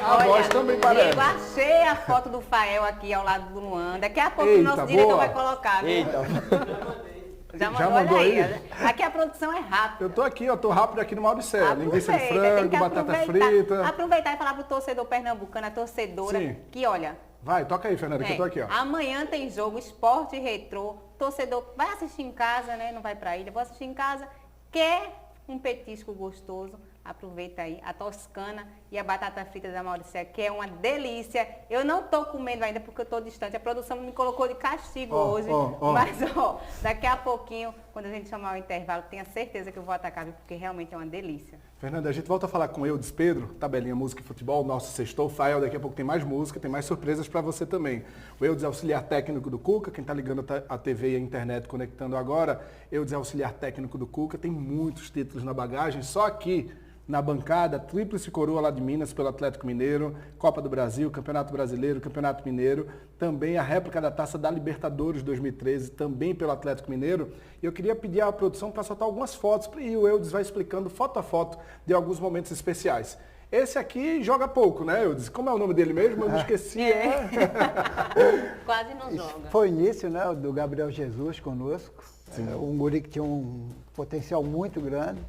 A voz também parece. Diego, achei a foto do Fael aqui ao lado do Luan. Daqui a pouco o nosso diretor vai colocar, viu? Eita. Já mandou aí. Aqui a produção é rápida. Eu tô aqui, ó, tô rápido aqui no Mauricéia. Linguiça de frango, batata frita. Aproveitar e falar pro torcedor pernambucano, a torcedora, que olha... Vai, toca aí, Fernanda, que eu tô aqui, ó. Amanhã tem jogo Esporte e Retrô. Torcedor vai assistir em casa, né? Não vai pra ilha, vou assistir em casa. Quer um petisco gostoso? Aproveita aí a toscana e a batata frita da Mauricéia, que é uma delícia. Eu não tô comendo ainda porque eu tô distante. A produção me colocou de castigo hoje. Mas, daqui a pouquinho, quando a gente chamar o intervalo, tenha certeza que eu vou atacar, porque realmente é uma delícia. Fernanda, a gente volta a falar com Eudes Pedro, tabelinha Música e Futebol, nosso sextou, Fael, daqui a pouco tem mais música, tem mais surpresas para você também. O Eudes é auxiliar técnico do Cuca, quem está ligando a TV e a internet conectando agora, Eudes é auxiliar técnico do Cuca, tem muitos títulos na bagagem, só aqui na bancada, tríplice coroa lá de Minas pelo Atlético Mineiro, Copa do Brasil, Campeonato Brasileiro, Campeonato Mineiro, também a réplica da Taça da Libertadores 2013, também pelo Atlético Mineiro. E eu queria pedir à produção para soltar algumas fotos, e o Eudes vai explicando foto a foto de alguns momentos especiais. Esse aqui joga pouco, né, Eudes? Como é o nome dele mesmo? Eu me esqueci. Quase não joga. Foi o início, né, do Gabriel Jesus conosco. Um guri que tinha um potencial muito grande.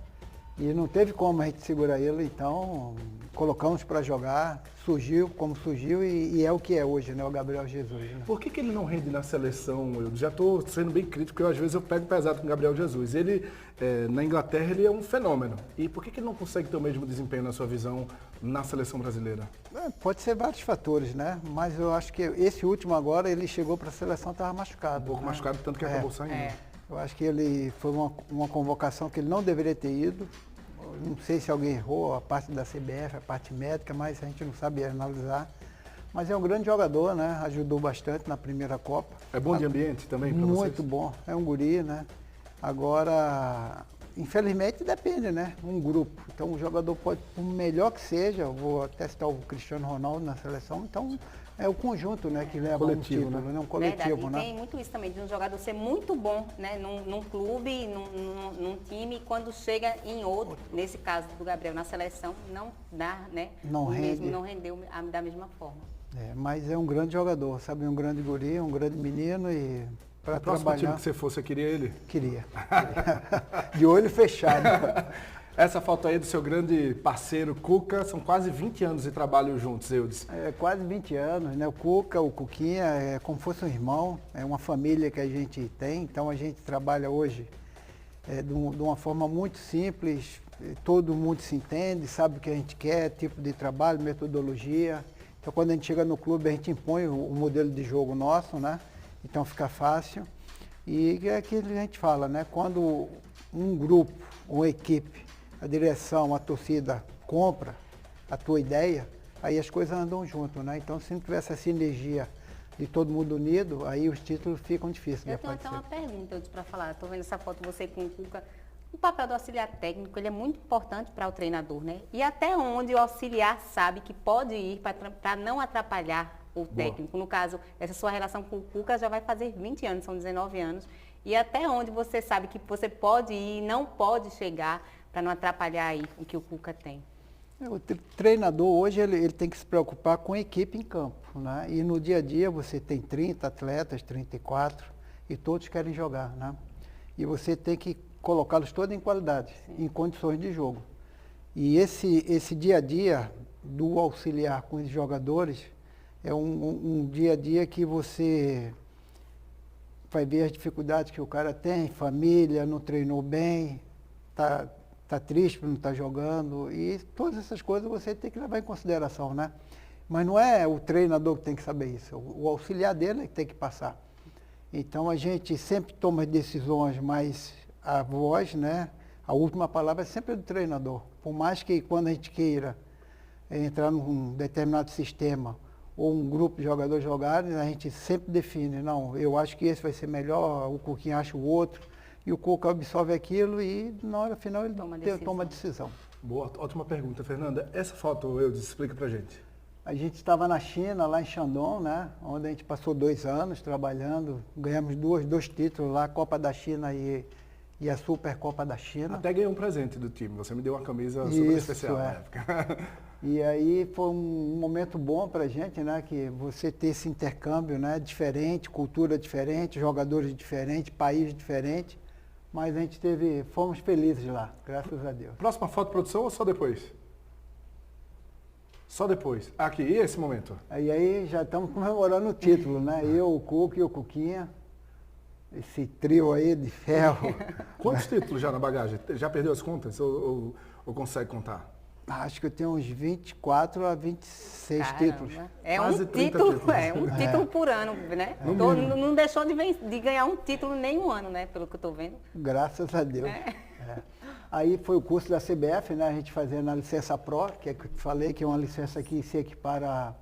E não teve como a gente segurar ele, então colocamos para jogar, surgiu como surgiu e é o que é hoje, né, o Gabriel Jesus. Né? Por que ele não rende na seleção? Eu já estou sendo bem crítico, porque às vezes eu pego pesado com o Gabriel Jesus. Ele, na Inglaterra, ele é um fenômeno. E por que ele não consegue ter o mesmo desempenho, na sua visão, na seleção brasileira? Pode ser vários fatores, né? Mas eu acho que esse último agora, ele chegou para a seleção, estava machucado. Um pouco machucado, tanto que acabou saindo. Eu acho que ele foi uma convocação que ele não deveria ter ido. Não sei se alguém errou, a parte da CBF, a parte médica, mas a gente não sabe analisar. Mas é um grande jogador, né? Ajudou bastante na primeira Copa. É bom de ambiente também para vocês? Muito bom, é um guri, né? Agora, infelizmente depende, né? Um grupo. Então o jogador pode, por melhor que seja, eu vou até citar o Cristiano Ronaldo na seleção, então é o conjunto, né, que leva coletivo, um título, né? Um coletivo, verdade. né? E tem muito isso também, de um jogador ser muito bom, né, num clube, num time, e quando chega em outro, nesse caso do Gabriel, na seleção, não dá, né? Não rende. Não rendeu da mesma forma. Mas é um grande jogador, sabe? Um grande guri, um grande menino e para o próximo trabalhar... time que você fosse, você queria ele? Queria. De olho fechado. Essa foto aí do seu grande parceiro Cuca, são quase 20 anos de trabalho juntos, Eudes. Quase 20 anos, né? O Cuca, o Cuquinha, é como fosse um irmão, é uma família que a gente tem, então a gente trabalha hoje de uma forma muito simples, todo mundo se entende, sabe o que a gente quer, tipo de trabalho, metodologia. Então quando a gente chega no clube, a gente impõe o modelo de jogo nosso, né? Então fica fácil. E é aquilo que a gente fala, né? Quando um grupo, uma equipe, a direção, a torcida compra a tua ideia, aí as coisas andam junto, né? Então se não tiver essa sinergia de todo mundo unido, aí os títulos ficam difíceis de Eu tenho aparecer. até uma pergunta para falar. Estou vendo essa foto de você com o Cuca. O papel do auxiliar técnico ele é muito importante para o treinador, né? E até onde o auxiliar sabe que pode ir para não atrapalhar o técnico. No caso, essa sua relação com o Cuca já vai fazer 20 anos, são 19 anos. E até onde você sabe que você pode ir e não pode chegar para não atrapalhar aí o que o Cuca tem. O treinador hoje ele tem que se preocupar com a equipe em campo, né? E no dia a dia você tem 30 atletas, 34, e todos querem jogar, né? E você tem que colocá-los todos em qualidade, em condições de jogo. E esse dia a dia do auxiliar com os jogadores é um dia a dia que você vai ver as dificuldades que o cara tem, família, não treinou bem, tá triste por não estar jogando, e todas essas coisas você tem que levar em consideração, né? Mas não é o treinador que tem que saber isso, o auxiliar dele é que tem que passar. Então a gente sempre toma decisões, mas a voz, né? A última palavra é sempre do treinador. Por mais que quando a gente queira entrar num determinado sistema ou um grupo de jogadores jogarem, a gente sempre define, não, eu acho que esse vai ser melhor, o Cuquinha acha o outro, e o Cuca absorve aquilo e na hora final ele toma a decisão. Boa, ótima pergunta, Fernanda. Essa foto, Eudes, explica pra gente. A gente estava na China, lá em Shandong, né? Onde a gente passou 2 anos trabalhando, ganhamos dois títulos lá, a Copa da China e a Supercopa da China. Até ganhei um presente do time, você me deu uma camisa super especial na época. E aí foi um momento bom para a gente, né? Que você ter esse intercâmbio, né? Diferente, cultura diferente, jogadores diferentes, país diferente. Mas a gente fomos felizes lá, graças a Deus. Próxima foto, produção, ou só depois? Só depois. Aqui, e esse momento? Aí já estamos comemorando o título, né? Eu, o Cuca e o Cuquinha. Esse trio aí de ferro. Quantos títulos já na bagagem? Já perdeu as contas ou consegue contar? Acho que eu tenho uns 24 a 26 títulos. É Quase um 30 título, títulos. é um título por ano, né? Não deixou de ganhar um título nem um ano, né? Pelo que eu estou vendo. Graças a Deus. Aí foi o curso da CBF, né? A gente fazendo a licença Pro, que é que eu falei que é uma licença que se equipara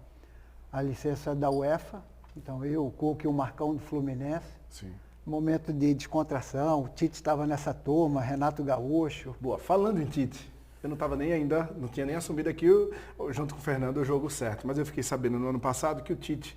à licença da UEFA. Então eu, o Cuca e o Marcão do Fluminense. Sim. Momento de descontração, o Tite estava nessa turma, Renato Gaúcho. Boa, falando em Tite, eu não estava não tinha nem assumido aqui, junto com o Fernando, o jogo certo. Mas eu fiquei sabendo no ano passado que o Tite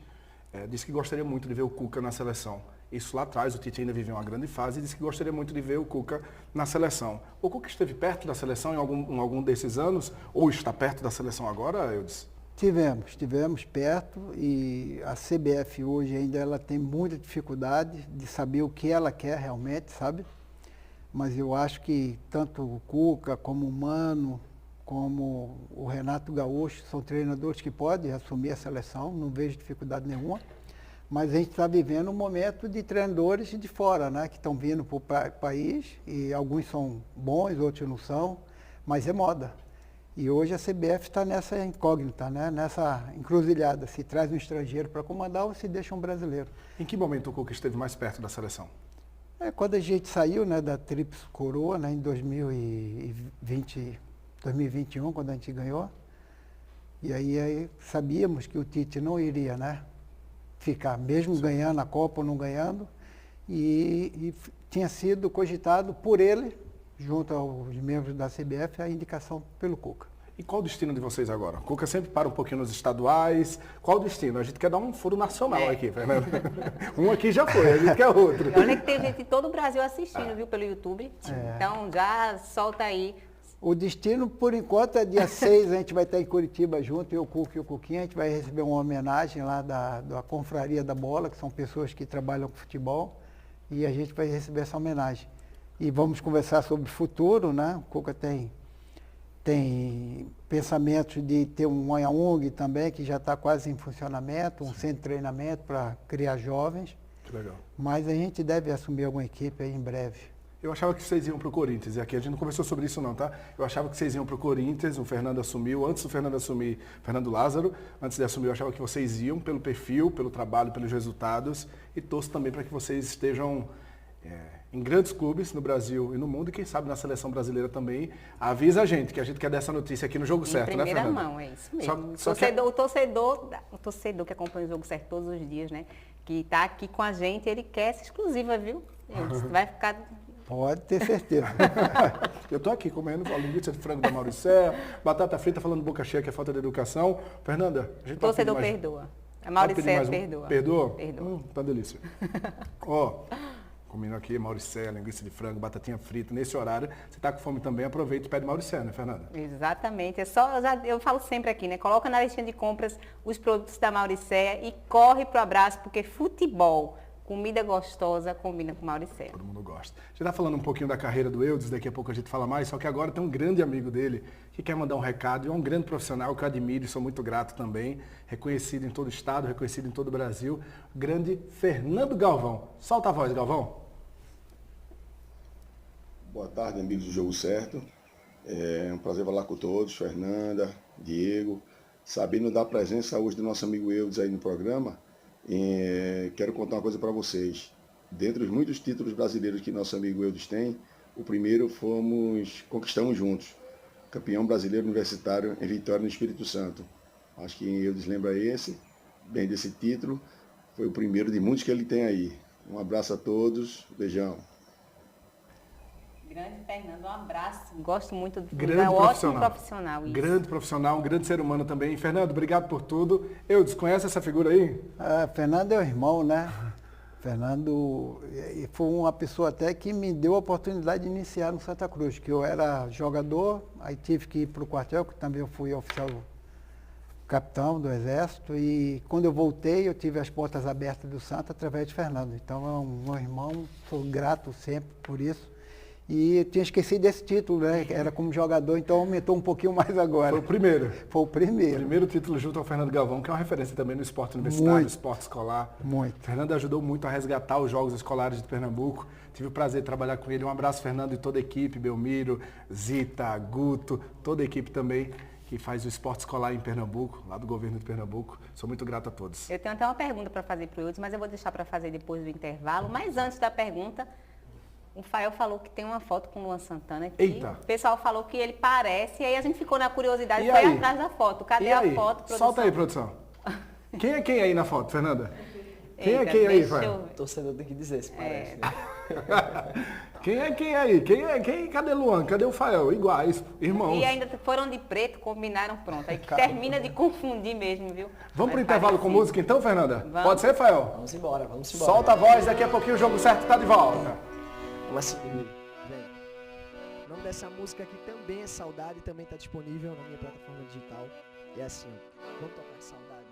disse que gostaria muito de ver o Cuca na seleção. Isso lá atrás, o Tite ainda viveu uma grande fase e disse que gostaria muito de ver o Cuca na seleção. O Cuca esteve perto da seleção em algum desses anos? Ou está perto da seleção agora, Eudes? Tivemos perto, e a CBF hoje ainda ela tem muita dificuldade de saber o que ela quer realmente, sabe? Mas eu acho que tanto o Cuca como o Mano, como o Renato Gaúcho, são treinadores que podem assumir a seleção, não vejo dificuldade nenhuma. Mas a gente está vivendo um momento de treinadores de fora, né? Que estão vindo para o país, e alguns são bons, outros não são, mas é moda. E hoje a CBF está nessa incógnita, né? Nessa encruzilhada, se traz um estrangeiro para comandar ou se deixa um brasileiro. Em que momento o Cuca esteve mais perto da seleção? Quando a gente saiu, né, da Tríplice Coroa, né, em 2021, quando a gente ganhou, e aí sabíamos que o Tite não iria, né, ficar, mesmo ganhando a Copa ou não ganhando, e tinha sido cogitado por ele, junto aos membros da CBF, a indicação pelo Cuca. E qual o destino de vocês agora? O Cuca sempre para um pouquinho nos estaduais. Qual o destino? A gente quer dar um furo nacional aqui, Fernando. Um aqui já foi, a gente quer outro. Olha que tem gente de todo o Brasil assistindo, viu, pelo YouTube. Então já solta aí. O destino, por enquanto, é dia 6, a gente vai estar em Curitiba junto, eu, o Cuca e o Cuquinha. A gente vai receber uma homenagem lá da Confraria da Bola, que são pessoas que trabalham com futebol. E a gente vai receber essa homenagem. E vamos conversar sobre o futuro, né? O Cuca tem pensamentos de ter uma ONG também, que já está quase em funcionamento, um centro de treinamento para criar jovens. Que legal. Mas a gente deve assumir alguma equipe aí em breve. Eu achava que vocês iam pro Corinthians, e aqui a gente não conversou sobre isso não, tá? Eu achava que vocês iam pro Corinthians, o Fernando assumiu, antes do Fernando assumir, Fernando Lázaro, antes de assumir eu achava que vocês iam pelo perfil, pelo trabalho, pelos resultados, e torço também para que vocês estejam em grandes clubes no Brasil e no mundo, e quem sabe na seleção brasileira também. Avisa a gente, que a gente quer dar essa notícia aqui no Jogo Certo, né, Fernanda? Em primeira mão, é isso mesmo. O torcedor que acompanha o Jogo Certo todos os dias, né? Que está aqui com a gente, ele quer essa exclusiva, viu? Ele vai ficar... Pode ter certeza. Eu estou aqui comendo a linguiça de frango da Mauricéia, batata frita, falando boca cheia, que é falta de educação. Fernanda, a gente o torcedor perdoa. A Mauricéia perdoa. Perdoa? Perdoa. Tá delícia. Ó, comendo aqui Mauricéia, linguiça de frango, batatinha frita. Nesse horário, você está com fome também, aproveita e pede Mauricéia, né, Fernanda? Exatamente. Eu falo sempre aqui, né? Coloca na listinha de compras os produtos da Mauricéia e corre pro abraço, porque futebol, comida gostosa, combina com Mauricéia. Todo mundo gosta. A gente está falando um pouquinho da carreira do Eudes, daqui a pouco a gente fala mais, só que agora tem um grande amigo dele que quer mandar um recado, e é um grande profissional que eu admiro e sou muito grato também, reconhecido em todo o estado, reconhecido em todo o Brasil, o grande Fernando Galvão. Solta a voz, Galvão. Boa tarde, amigos do Jogo Certo. É um prazer falar com todos, Fernanda, Diego, sabendo da presença hoje do nosso amigo Eudes aí no programa. Quero contar uma coisa para vocês. Dentre os muitos títulos brasileiros que nosso amigo Eudes tem, o primeiro conquistamos juntos. Campeão brasileiro universitário em Vitória, no Espírito Santo. Acho que Eudes lembra bem desse título. Foi o primeiro de muitos que ele tem aí. Um abraço a todos, beijão. Grande Fernando, um abraço. Gosto muito do ótimo profissional. Isso. Grande profissional, um grande ser humano também. Fernando, obrigado por tudo. Eudes, conhece essa figura aí? Fernando é o irmão, né? Fernando foi uma pessoa até que me deu a oportunidade de iniciar no Santa Cruz, que eu era jogador, aí tive que ir para o quartel, que também eu fui oficial capitão do Exército, e quando eu voltei eu tive as portas abertas do Santa através de Fernando. Então é um irmão, sou grato sempre por isso. E eu tinha esquecido desse título, né? Era como jogador, então aumentou um pouquinho mais agora. Foi o primeiro? Foi o primeiro. Primeiro título junto ao Fernando Galvão, que é uma referência também no esporte universitário, esporte escolar. Muito. O Fernando ajudou muito a resgatar os jogos escolares de Pernambuco. Tive o prazer de trabalhar com ele. Um abraço, Fernando, e toda a equipe, Belmiro, Zita, Guto, toda a equipe também que faz o esporte escolar em Pernambuco, lá do governo de Pernambuco. Sou muito grato a todos. Eu tenho até uma pergunta para fazer para o Eudes, mas eu vou deixar para fazer depois do intervalo. Mas antes da pergunta... O Fael falou que tem uma foto com o Luan Santana aqui. Eita. O pessoal falou que ele parece, e aí a gente ficou na curiosidade e foi aí? Atrás da foto. Cadê a foto, produção? Solta aí, produção. Quem é quem aí na foto, Fernanda? Quem é quem aí, Fael? O torcedor tem que dizer se parece. Quem é quem aí? Cadê Luan? Cadê o Fael? Iguais, irmãos. E ainda foram de preto, combinaram, pronto. Aí termina de confundir mesmo, viu? Vamos pro intervalo com música então, Fernanda? Vamos. Pode ser, Fael? Vamos embora. Solta a voz, daqui a pouquinho o Jogo Certo tá de volta. O nome dessa música aqui também é Saudade, também está disponível na minha plataforma digital. É assim, ó. Vamos tocar Saudade.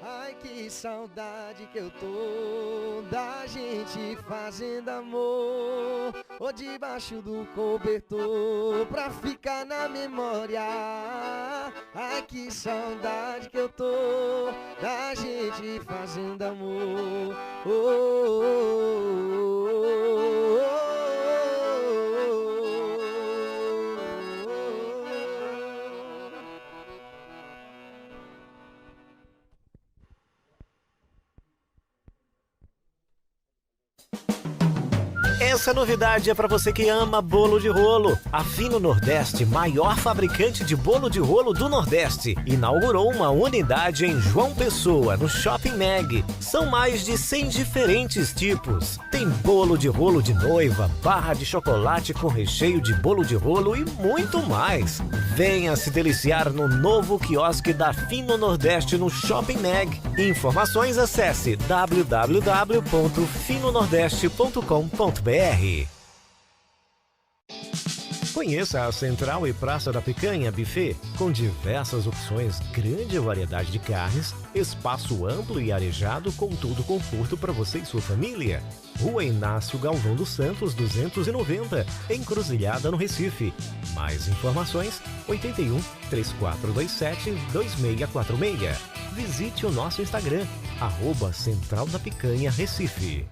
Ai, que saudade que eu tô da gente fazendo amor, ou debaixo do cobertor pra ficar na memória. Ai, que saudade que eu tô da gente fazendo amor. Oh, oh, oh, oh, oh. Essa novidade é para você que ama bolo de rolo. A Fino Nordeste, maior fabricante de bolo de rolo do Nordeste, inaugurou uma unidade em João Pessoa, no Shopping Mag. São mais de 100 diferentes tipos. Tem bolo de rolo de noiva, barra de chocolate com recheio de bolo de rolo e muito mais. Venha se deliciar no novo quiosque da Fino Nordeste no Shopping Mag. Informações, acesse www.finonordeste.com.br. Conheça a Central e Praça da Picanha Buffet, com diversas opções, grande variedade de carnes, espaço amplo e arejado com todo o conforto para você e sua família. Rua Inácio Galvão dos Santos, 290, Encruzilhada, no Recife. Mais informações, 81 3427 2646. Visite o nosso Instagram, @Central da Picanha Recife.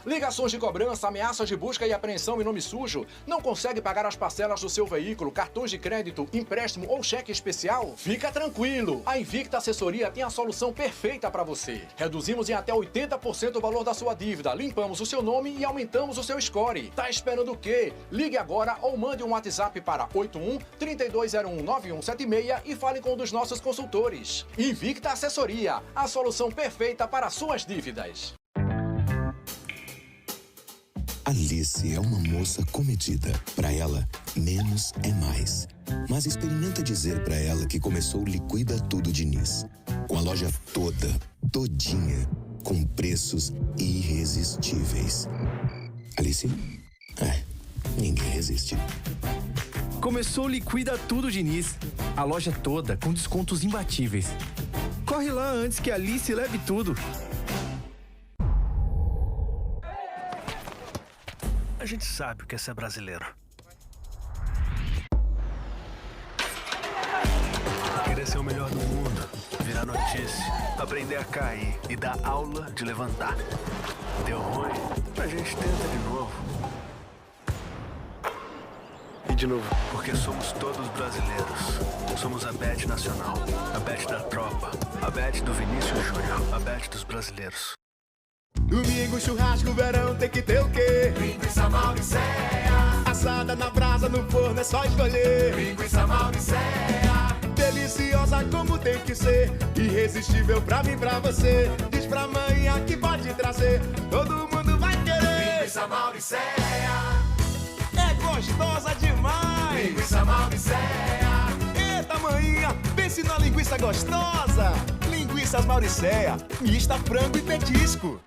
Ligações de cobrança, ameaças de busca e apreensão em nome sujo? Não consegue pagar as parcelas do seu veículo, cartões de crédito, empréstimo ou cheque especial? Fica tranquilo! A Invicta Assessoria tem a solução perfeita para você. Reduzimos em até 80% o valor da sua dívida, limpamos o seu nome e aumentamos o seu score. Tá esperando o quê? Ligue agora ou mande um WhatsApp para 81-3201-9176 e fale com um dos nossos consultores. Invicta Assessoria, a solução perfeita para suas dívidas. Alice é uma moça comedida. Para ela, menos é mais. Mas experimenta dizer para ela que começou o Liquida Tudo Diniz. Com a loja todinha, com preços irresistíveis. Alice? Ninguém resiste. Começou o Liquida Tudo Diniz. A loja toda com descontos imbatíveis. Corre lá antes que a Alice leve tudo. A gente sabe o que é ser brasileiro. Querer ser o melhor do mundo, virar notícia, aprender a cair e dar aula de levantar. Deu ruim, a gente tenta de novo. E de novo, porque somos todos brasileiros. Somos a Bet Nacional, a Bet da Tropa, a Bet do Vinícius Júnior, a Bet dos brasileiros. Domingo, churrasco, verão, tem que ter o quê? Linguiça Mauricéia. Assada na brasa, no forno, é só escolher. Linguiça Mauricéia. Deliciosa como tem que ser. Irresistível pra mim, pra você. Diz pra mãe que pode trazer. Todo mundo vai querer. Linguiça Mauricéia. É gostosa demais. Linguiça Mauricéia. Eita, maninha, pense na linguiça gostosa. Linguiças Mauricéia. Mista, frango e petisco.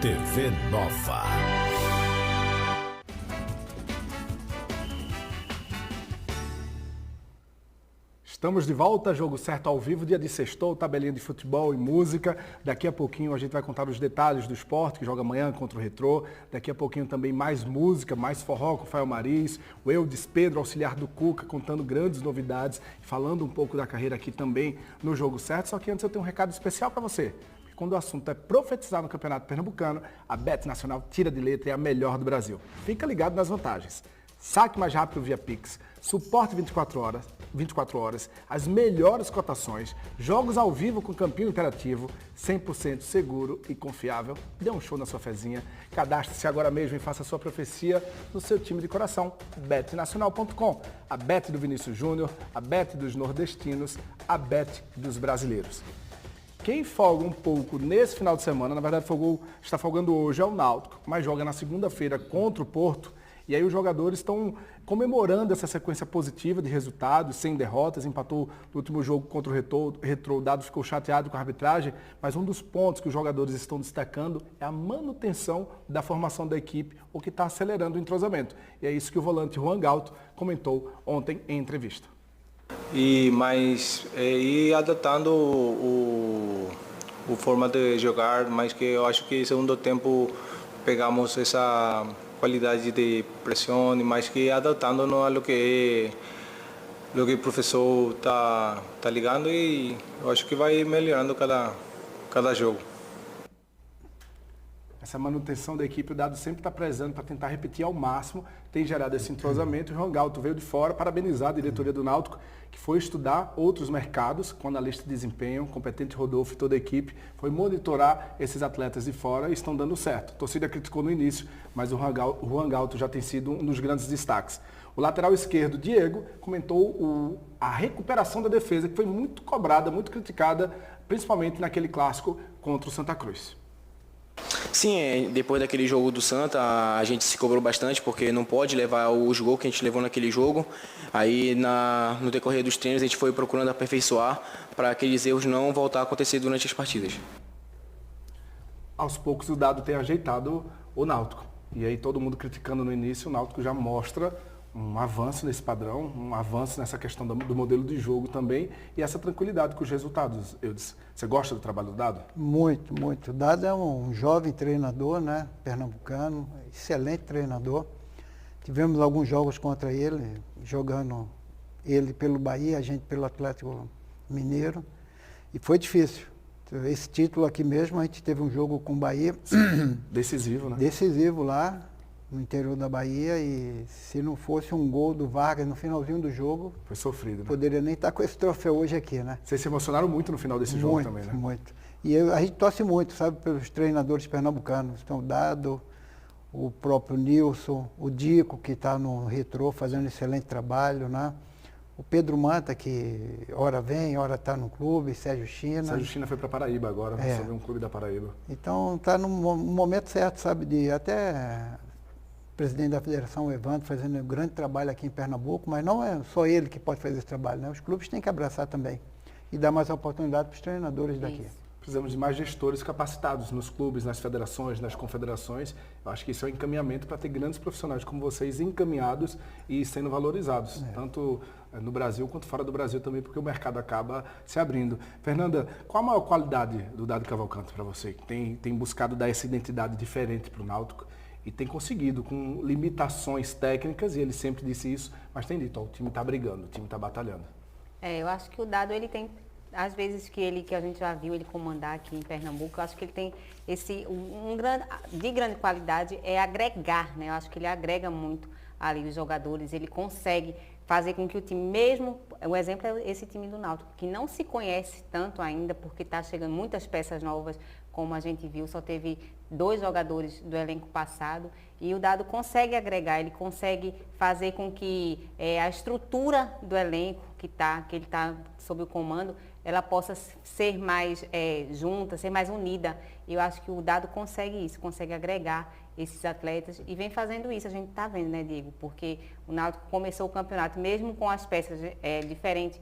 TV Nova. Estamos de volta, Jogo Certo ao vivo, dia de sextou, tabelinha de futebol e música. Daqui a pouquinho a gente vai contar os detalhes do esporte, que joga amanhã contra o Retrô. Daqui a pouquinho também mais música, mais forró com o Fael Mariz, o Eudes Pedro, auxiliar do Cuca, contando grandes novidades, falando um pouco da carreira aqui também no Jogo Certo. Só que antes eu tenho um recado especial para você. Quando o assunto é profetizar no Campeonato Pernambucano, a Bet Nacional tira de letra e é a melhor do Brasil. Fica ligado nas vantagens. Saque mais rápido via Pix, suporte 24 horas, as melhores cotações, jogos ao vivo com campinho interativo, 100% seguro e confiável. Dê um show na sua fezinha, cadastre-se agora mesmo e faça a sua profecia no seu time de coração, betnacional.com. A Bet do Vinícius Júnior, a Bet dos nordestinos, a Bet dos brasileiros. Quem folga um pouco nesse final de semana, na verdade está folgando hoje, é o Náutico, mas joga na segunda-feira contra o Porto. E aí os jogadores estão comemorando essa sequência positiva de resultados, sem derrotas, empatou no último jogo contra o Retrô, o Dado ficou chateado com a arbitragem, mas um dos pontos que os jogadores estão destacando é a manutenção da formação da equipe, o que está acelerando o entrosamento. E é isso que o volante Juan Galto comentou ontem em entrevista. E adaptando o formato de jogar, mas que eu acho que no segundo tempo pegamos essa qualidade de pressão, mas que adaptando-nos a lo que o professor está ligando, e eu acho que vai melhorando cada jogo. Essa manutenção da equipe, o Dado sempre está prezando para tentar repetir ao máximo, tem gerado esse entrosamento. O João Galto veio de fora, parabenizar a diretoria do Náutico, que foi estudar outros mercados com analista de desempenho, competente Rodolfo e toda a equipe, foi monitorar esses atletas de fora e estão dando certo. A torcida criticou no início, mas o Juan Galto já tem sido um dos grandes destaques. O lateral esquerdo, Diego, comentou a recuperação da defesa, que foi muito cobrada, muito criticada, principalmente naquele clássico contra o Santa Cruz. Sim, depois daquele jogo do Santa, a gente se cobrou bastante, porque não pode levar os gols que a gente levou naquele jogo. Aí, no decorrer dos treinos, a gente foi procurando aperfeiçoar para aqueles erros não voltar a acontecer durante as partidas. Aos poucos, o Dado tem ajeitado o Náutico. E aí, todo mundo criticando no início, o Náutico já mostra um avanço nesse padrão, um avanço nessa questão do modelo de jogo também e essa tranquilidade com os resultados. Você gosta do trabalho do Dado? Muito, muito. O Dado é um jovem treinador, né? Pernambucano, excelente treinador. Tivemos alguns jogos contra ele, jogando ele pelo Bahia, a gente pelo Atlético Mineiro. E foi difícil. Esse título aqui mesmo, a gente teve um jogo com o Bahia. Decisivo, né? Decisivo lá, no interior da Bahia. E se não fosse um gol do Vargas no finalzinho do jogo... Foi sofrido, né? Poderia nem estar com esse troféu hoje aqui, né? Vocês se emocionaram muito no final desse jogo também, né? Muito. E a gente torce muito, sabe, pelos treinadores pernambucanos. Estão Dado, o próprio Nilson, o Dico, que está no Retrô, fazendo um excelente trabalho, né? O Pedro Manta, que hora vem, hora está no clube, Sérgio China. Sérgio China foi para Paraíba agora, sobre um clube da Paraíba. Então está no momento certo, sabe, de até o presidente da federação, o Evandro, fazendo um grande trabalho aqui em Pernambuco, mas não é só ele que pode fazer esse trabalho, né? Os clubes têm que abraçar também e dar mais oportunidade para os treinadores daqui. Precisamos de mais gestores capacitados nos clubes, nas federações, nas confederações. Eu acho que isso é um encaminhamento para ter grandes profissionais como vocês encaminhados e sendo valorizados, tanto no Brasil quanto fora do Brasil também, porque o mercado acaba se abrindo. Fernanda, qual a maior qualidade do Dado Cavalcante para você? Que tem buscado dar essa identidade diferente para o Náutico e tem conseguido com limitações técnicas, e ele sempre disse isso, mas tem dito, ó, o time está brigando, o time está batalhando. Eu acho que o Dado, ele tem... Às vezes que a gente já viu ele comandar aqui em Pernambuco, eu acho que ele tem de grande qualidade é agregar, né? Eu acho que ele agrega muito ali os jogadores, ele consegue fazer com que o time mesmo, o exemplo é esse time do Náutico, que não se conhece tanto ainda, porque está chegando muitas peças novas, como a gente viu, só teve 2 jogadores do elenco passado, e o Dado consegue agregar, ele consegue fazer com que a estrutura do elenco que ele está sob o comando, ela possa ser mais junta, ser mais unida. Eu acho que o Dado consegue isso, consegue agregar esses atletas e vem fazendo isso, a gente está vendo, né, Diego? Porque o Náutico começou o campeonato, mesmo com as peças diferentes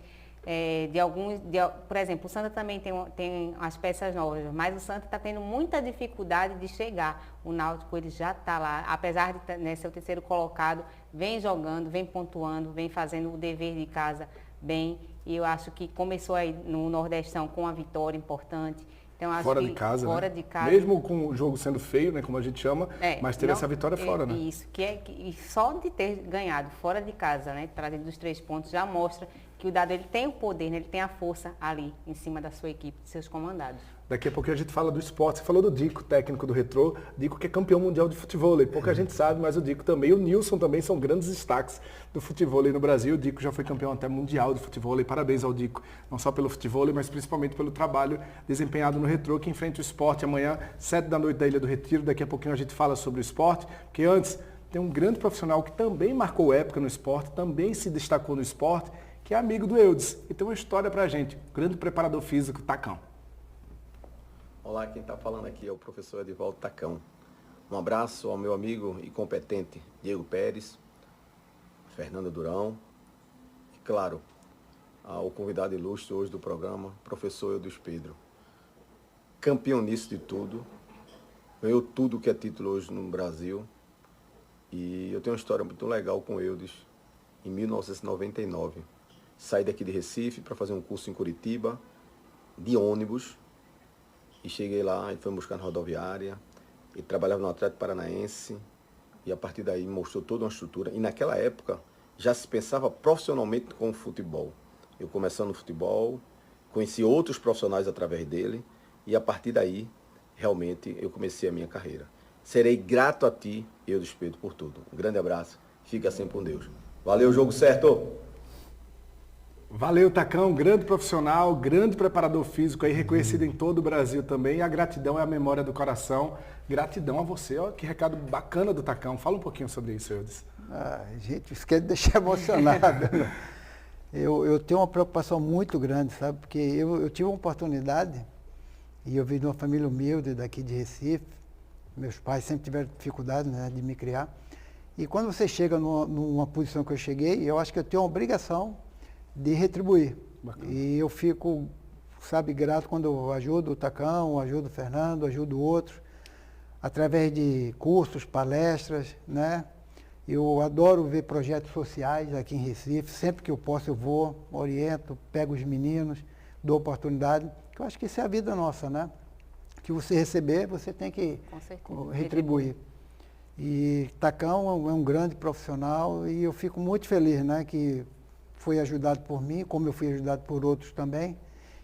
por exemplo, o Santa também tem as peças novas, mas o Santa está tendo muita dificuldade de chegar. O Náutico, ele já está lá, apesar de ser o terceiro colocado, vem jogando, vem pontuando, vem fazendo o dever de casa bem. E eu acho que começou aí no Nordestão com uma vitória importante. Então, acho fora que de casa, fora né? de casa. Mesmo com o jogo sendo feio, né, como a gente chama, mas teve essa vitória fora, né? Isso, e só de ter ganhado fora de casa, né, trazendo os 3 pontos, já mostra que o Dado, ele tem o poder, né, ele tem a força ali em cima da sua equipe, de seus comandados. Daqui a pouco a gente fala do esporte. Você falou do Dico, técnico do Retrô. Dico que é campeão mundial de futebol. Pouca gente sabe, mas o Dico também e o Nilson também são grandes destaques do futebol no Brasil. O Dico já foi campeão até mundial de futebol. Parabéns ao Dico, não só pelo futebol, mas principalmente pelo trabalho desempenhado no Retrô, que enfrenta o esporte amanhã, 7 da noite da Ilha do Retiro. Daqui a pouquinho a gente fala sobre o esporte, porque antes tem um grande profissional que também marcou época no esporte, também se destacou no esporte, que é amigo do Eudes. E tem uma história pra gente, o grande preparador físico, Tacão. Olá, quem está falando aqui é o professor Edivaldo Tacão. Um abraço ao meu amigo e competente Diego Pérez, Fernando Durão e, claro, ao convidado ilustre hoje do programa, professor Eudes Pedro. Campeão nisso de tudo, ganhou tudo que é título hoje no Brasil, e eu tenho uma história muito legal com o Eudes. Em 1999, saí daqui de Recife para fazer um curso em Curitiba, de ônibus, e cheguei lá, ele foi me buscar na rodoviária, ele trabalhava no Atlético Paranaense, e a partir daí me mostrou toda uma estrutura. E naquela época já se pensava profissionalmente com o futebol. Eu começando no futebol, conheci outros profissionais através dele, e a partir daí, realmente, eu comecei a minha carreira. Serei grato a ti, Eudes Pedro, por tudo. Um grande abraço, fica sempre com Deus. Valeu, jogo certo! Valeu, Tacão, grande profissional, grande preparador físico, aí reconhecido em todo o Brasil também. E a gratidão é a memória do coração. Gratidão a você, ó, que recado bacana do Tacão. Fala um pouquinho sobre isso, Eudes. Gente, isso quer deixar emocionado. Eu tenho uma preocupação muito grande, sabe? Porque eu tive uma oportunidade, e eu vim de uma família humilde daqui de Recife. Meus pais sempre tiveram dificuldade, né, de me criar. E quando você chega numa posição que eu cheguei, eu acho que eu tenho a obrigação de retribuir. Bacana. E eu fico, sabe, grato quando eu ajudo o Tacão, ajudo o Fernando, ajudo outros, através de cursos, palestras, né? Eu adoro ver projetos sociais aqui em Recife, sempre que eu posso eu vou, oriento, pego os meninos, dou oportunidade, que eu acho que isso é a vida nossa, né? Que você receber, você tem que retribuir. E Tacão é um grande profissional e eu fico muito feliz, né, que foi ajudado por mim, como eu fui ajudado por outros também.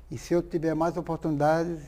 E se eu tiver mais oportunidades,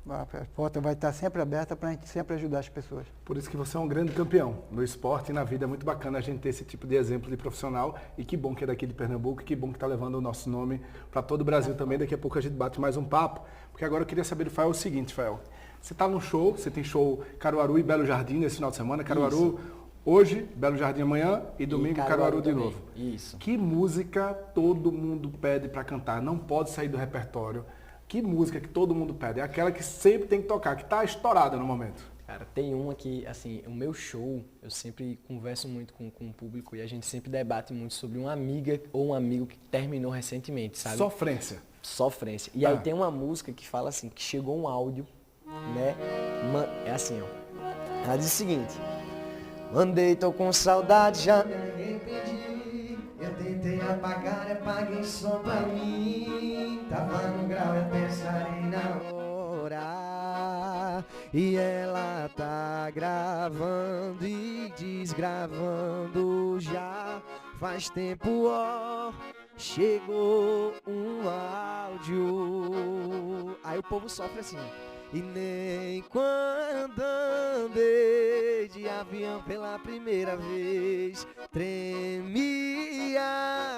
a porta vai estar sempre aberta para a gente sempre ajudar as pessoas. Por isso que você é um grande campeão no esporte e na vida. É muito bacana a gente ter esse tipo de exemplo de profissional. E que bom que é daqui de Pernambuco, que bom que está levando o nosso nome para todo o Brasil também. Daqui a pouco a gente bate mais um papo. Porque agora eu queria saber do Fael o seguinte, Fael. Você está num show, você tem show Caruaru e Belo Jardim nesse final de semana. Caruaru hoje, Belo Jardim amanhã e domingo Caruaru de novo. Isso. Que música todo mundo pede para cantar? Não pode sair do repertório. Que música que todo mundo pede? É aquela que sempre tem que tocar, que está estourada no momento. Cara, tem uma que, assim, o meu show, eu sempre converso muito com o público e a gente sempre debate muito sobre uma amiga ou um amigo que terminou recentemente, sabe? Sofrência. Sofrência. E aí tem uma música que fala assim, que chegou um áudio, né? É assim, ó. Ela diz o seguinte: mandei, tô com saudade, já me arrependi. Eu tentei apagar, apaguei só pra mim. Tava no grau, eu pensarei na hora. E ela tá gravando e desgravando já faz tempo, ó. Chegou um áudio. Aí o povo sofre assim. E nem quando andei de avião pela primeira vez tremia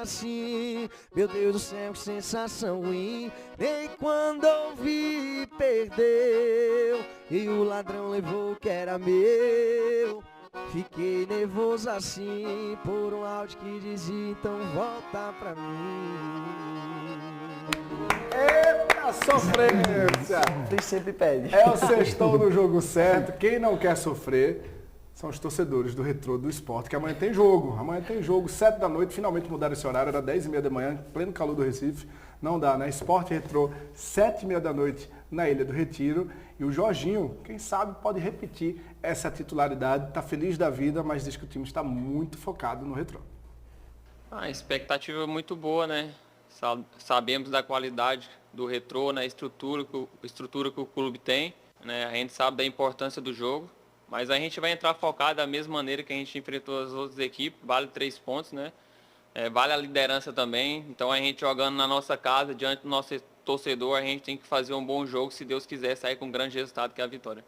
assim. Meu Deus do céu, que sensação ruim. Nem quando ouvi, perdeu. E o ladrão levou o que era meu. Fiquei nervoso assim por um áudio que dizia: então volta pra mim. Eita, sofrência! Vocês sempre pedem. É o sextou no jogo certo. Quem não quer sofrer são os torcedores do Retrô do Esporte, que amanhã tem jogo. Amanhã tem jogo, 7 da noite, finalmente mudaram esse horário, era 10h30 da manhã, pleno calor do Recife. Não dá, né? Esporte Retrô, 7h30 da noite na Ilha do Retiro. E o Jorginho, quem sabe, pode repetir essa titularidade. Está feliz da vida, mas diz que o time está muito focado no Retrô. A expectativa é muito boa, né? Sabemos da qualidade do Retrô, né? Estrutura que o clube tem, né? A gente sabe da importância do jogo, mas a gente vai entrar focado da mesma maneira que a gente enfrentou as outras equipes, vale 3 pontos, né? Vale a liderança também, então a gente jogando na nossa casa, diante do nosso torcedor, a gente tem que fazer um bom jogo, se Deus quiser, sair com um grande resultado, que é a vitória.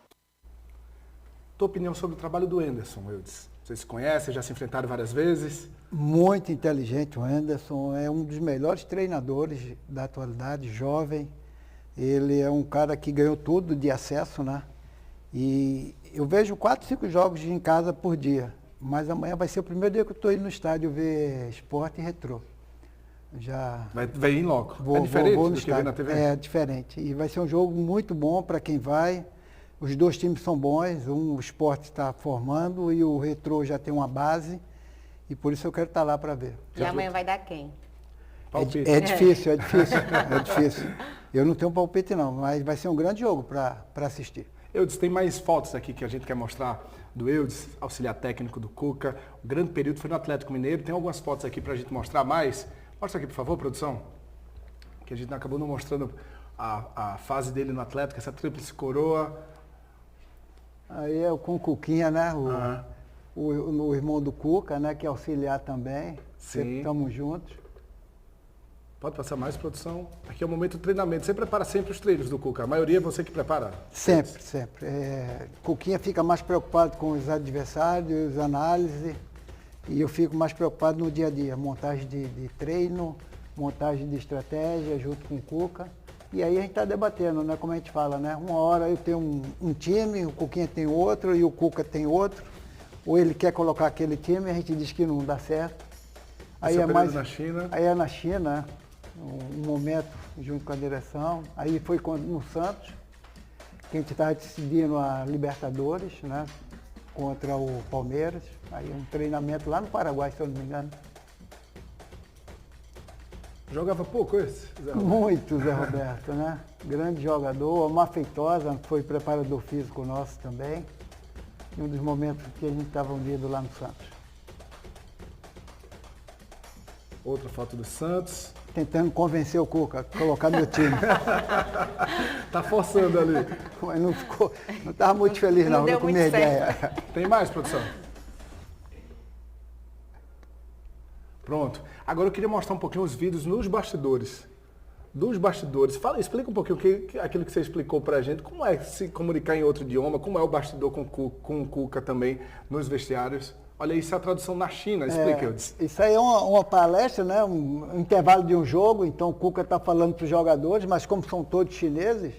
Tua opinião sobre o trabalho do Anderson, Eudes? Vocês se conhecem, já se enfrentaram várias vezes? Muito inteligente, o Anderson é um dos melhores treinadores da atualidade, jovem. Ele é um cara que ganhou tudo de acesso, né? E eu vejo 4, 5 jogos em casa por dia. Mas amanhã vai ser o primeiro dia que eu estou indo no estádio ver Esporte e Retrô. Já vai ir logo. É diferente do que vê na TV? É diferente. E vai ser um jogo muito bom para quem vai. Os dois times são bons. O Esporte está formando e o Retrô já tem uma base. E por isso eu quero estar lá para ver. E amanhã vai dar quem? É difícil, é difícil. Eu não tenho palpite não, mas vai ser um grande jogo para assistir. Eudes, tem mais fotos aqui que a gente quer mostrar do Eudes, auxiliar técnico do Cuca. O grande período foi no Atlético Mineiro. Tem algumas fotos aqui para a gente mostrar mais. Mostra aqui, por favor, produção. Que a gente acabou não mostrando a fase dele no Atlético, essa tríplice coroa. Aí é com o Cuquinha, né? O irmão do Cuca, né? Que é auxiliar também. Sempre estamos juntos. Pode passar mais, produção? Aqui é o momento do treinamento. Você prepara sempre os treinos do Cuca? A maioria é você que prepara? Sempre. Cuquinha fica mais preocupado com os adversários, análises, e eu fico mais preocupado no dia a dia. Montagem de treino, montagem de estratégia junto com o Cuca. E aí a gente está debatendo, né? Como a gente fala, né? Uma hora eu tenho um time, o Cuquinha tem outro e o Cuca tem outro. Ou ele quer colocar aquele time e a gente diz que não dá certo. Aí é mais na China. Aí é na China, um momento junto com a direção. Aí foi no Santos, que a gente estava decidindo a Libertadores, né? Contra o Palmeiras. Aí um treinamento lá no Paraguai, se eu não me engano. Jogava pouco esse, Zé Roberto? Muito, Zé Roberto, né? Grande jogador, Omar Feitosa foi preparador físico nosso também. Em um dos momentos que a gente estava unido lá no Santos. Outra foto do Santos. Tentando convencer o Cuca a colocar meu time. Tá forçando ali. Mas não estava muito feliz não com a minha ideia. Tem mais, produção? Pronto. Agora eu queria mostrar um pouquinho os vídeos nos bastidores. Dos bastidores. Explica um pouquinho aquilo que você explicou pra gente. Como é se comunicar em outro idioma? Como é o bastidor com o Cuca também nos vestiários? Olha, isso é a tradução na China. Explica, Eudes. Isso aí é uma palestra, né? Um intervalo de um jogo. Então o Cuca está falando para os jogadores, mas como são todos chineses,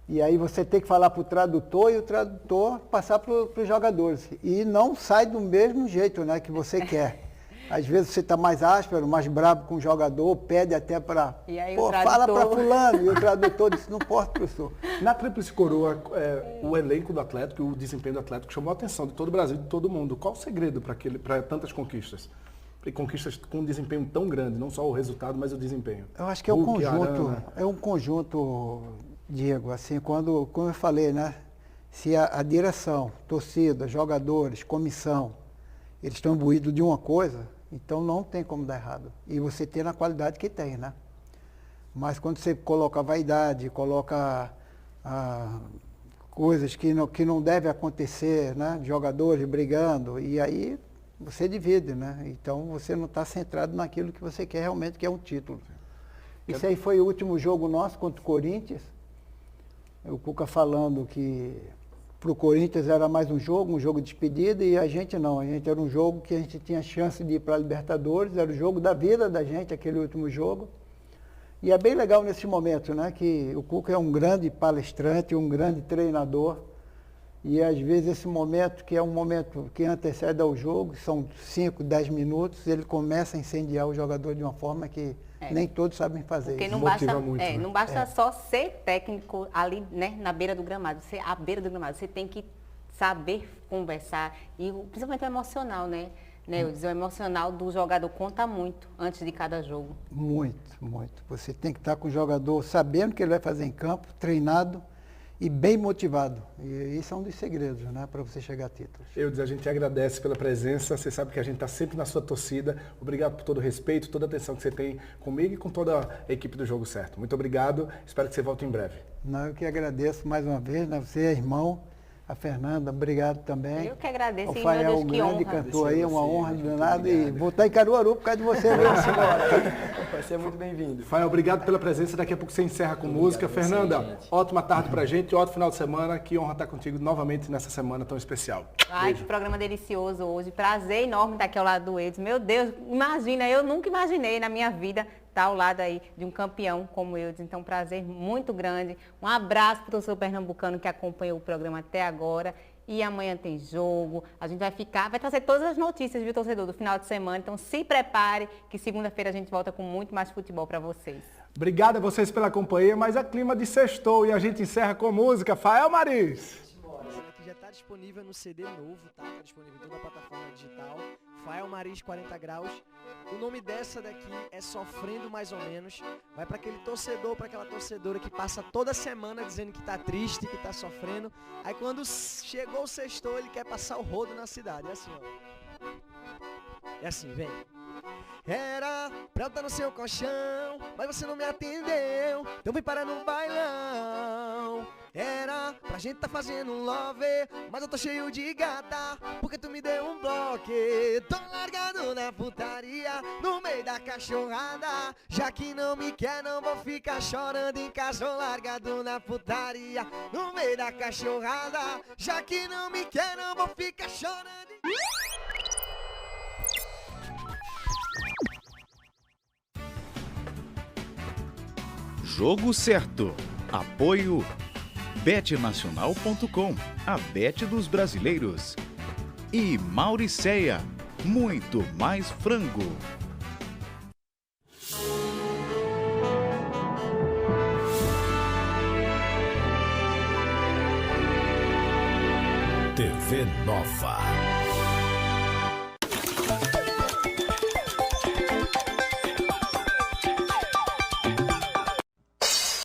e aí você tem que falar para o tradutor e o tradutor passar para os jogadores. E não sai do mesmo jeito, né, que você quer. Às vezes você está mais áspero, mais bravo com o jogador, pede até para... fala para fulano. E o tradutor disse, não posso, professor. Na Tríplice Coroa, o elenco do Atlético, o desempenho do Atlético chamou a atenção de todo o Brasil, de todo mundo. Qual o segredo para tantas conquistas? E conquistas com um desempenho tão grande, não só o resultado, mas o desempenho. Eu acho que é um conjunto, Diego, assim, como eu falei, né? Se a direção, torcida, jogadores, comissão, eles estão imbuídos de uma coisa, então não tem como dar errado. E você tem na qualidade que tem, né? Mas quando você coloca vaidade, coloca coisas que não devem acontecer, né? Jogadores brigando, e aí você divide, né? Então você não está centrado naquilo que você quer realmente, que é um título. Isso aí foi o último jogo nosso contra o Corinthians. O Cuca falando que para o Corinthians era mais um jogo de despedida, e a gente não. A gente era um jogo que a gente tinha chance de ir para a Libertadores, era o jogo da vida da gente, aquele último jogo. E é bem legal nesse momento, né? Que o Cuca é um grande palestrante, um grande treinador. E às vezes esse momento, que é um momento que antecede ao jogo, são 5, 10 minutos, ele começa a incendiar o jogador de uma forma que nem todos sabem fazer. Porque isso. Não basta só ser técnico ali, né, na beira do gramado. À beira do gramado, você tem que saber conversar, e principalmente o emocional, né? O emocional do jogador conta muito antes de cada jogo. Muito, muito. Você tem que estar com o jogador sabendo o que ele vai fazer em campo, treinado e bem motivado. E isso é um dos segredos, né, para você chegar a títulos. Eudes, a gente agradece pela presença. Você sabe que a gente está sempre na sua torcida. Obrigado por todo o respeito, toda a atenção que você tem comigo e com toda a equipe do Jogo Certo. Muito obrigado. Espero que você volte em breve. Não, eu que agradeço mais uma vez, né? Você é irmão. A Fernanda, obrigado também. Eu que agradeço. O Fael, um grande cantor aí, uma honra de nada. E vou estar em Caruaru por causa de você mesmo. Vai ser muito bem-vindo. Fael, obrigado pela presença. Daqui a pouco você encerra com música. Fernanda, ótima tarde pra gente, ótimo final de semana. Que honra estar contigo novamente nessa semana tão especial. Ai, que programa delicioso hoje. Prazer enorme estar aqui ao lado do Eudes. Meu Deus, imagina, eu nunca imaginei na minha vida estar ao lado aí de um campeão como Eudes. Então, prazer muito grande. Um abraço para o torcedor pernambucano que acompanhou o programa até agora. E amanhã tem jogo. A gente vai trazer todas as notícias, viu, torcedor, do final de semana. Então, se prepare, que segunda-feira a gente volta com muito mais futebol para vocês. Obrigado a vocês pela companhia, mas é clima de sextou e a gente encerra com música. Fael Maris. Essa daqui já está disponível no CD novo, tá? Está disponível em toda a plataforma digital. Fael Maris 40 graus. O nome dessa daqui é Sofrendo Mais ou Menos. Vai para aquele torcedor, para aquela torcedora que passa toda semana dizendo que tá triste, que tá sofrendo. Aí quando chegou o sextou, ele quer passar o rodo na cidade. É assim, ó. É assim, vem. Era pra eu estar no seu colchão, mas você não me atendeu, então vem parar no bailão. Era pra gente tá fazendo um love, mas eu tô cheio de gata, porque tu me deu um bloco. Tô largado na putaria, no meio da cachorrada. Já que não me quer, não vou ficar chorando em casa. Tô largado na putaria, no meio da cachorrada. Já que não me quer, não vou ficar chorando em... Jogo Certo. Apoio betnacional.com, a bet dos brasileiros. E Mauricéia, muito mais frango. TV Nova.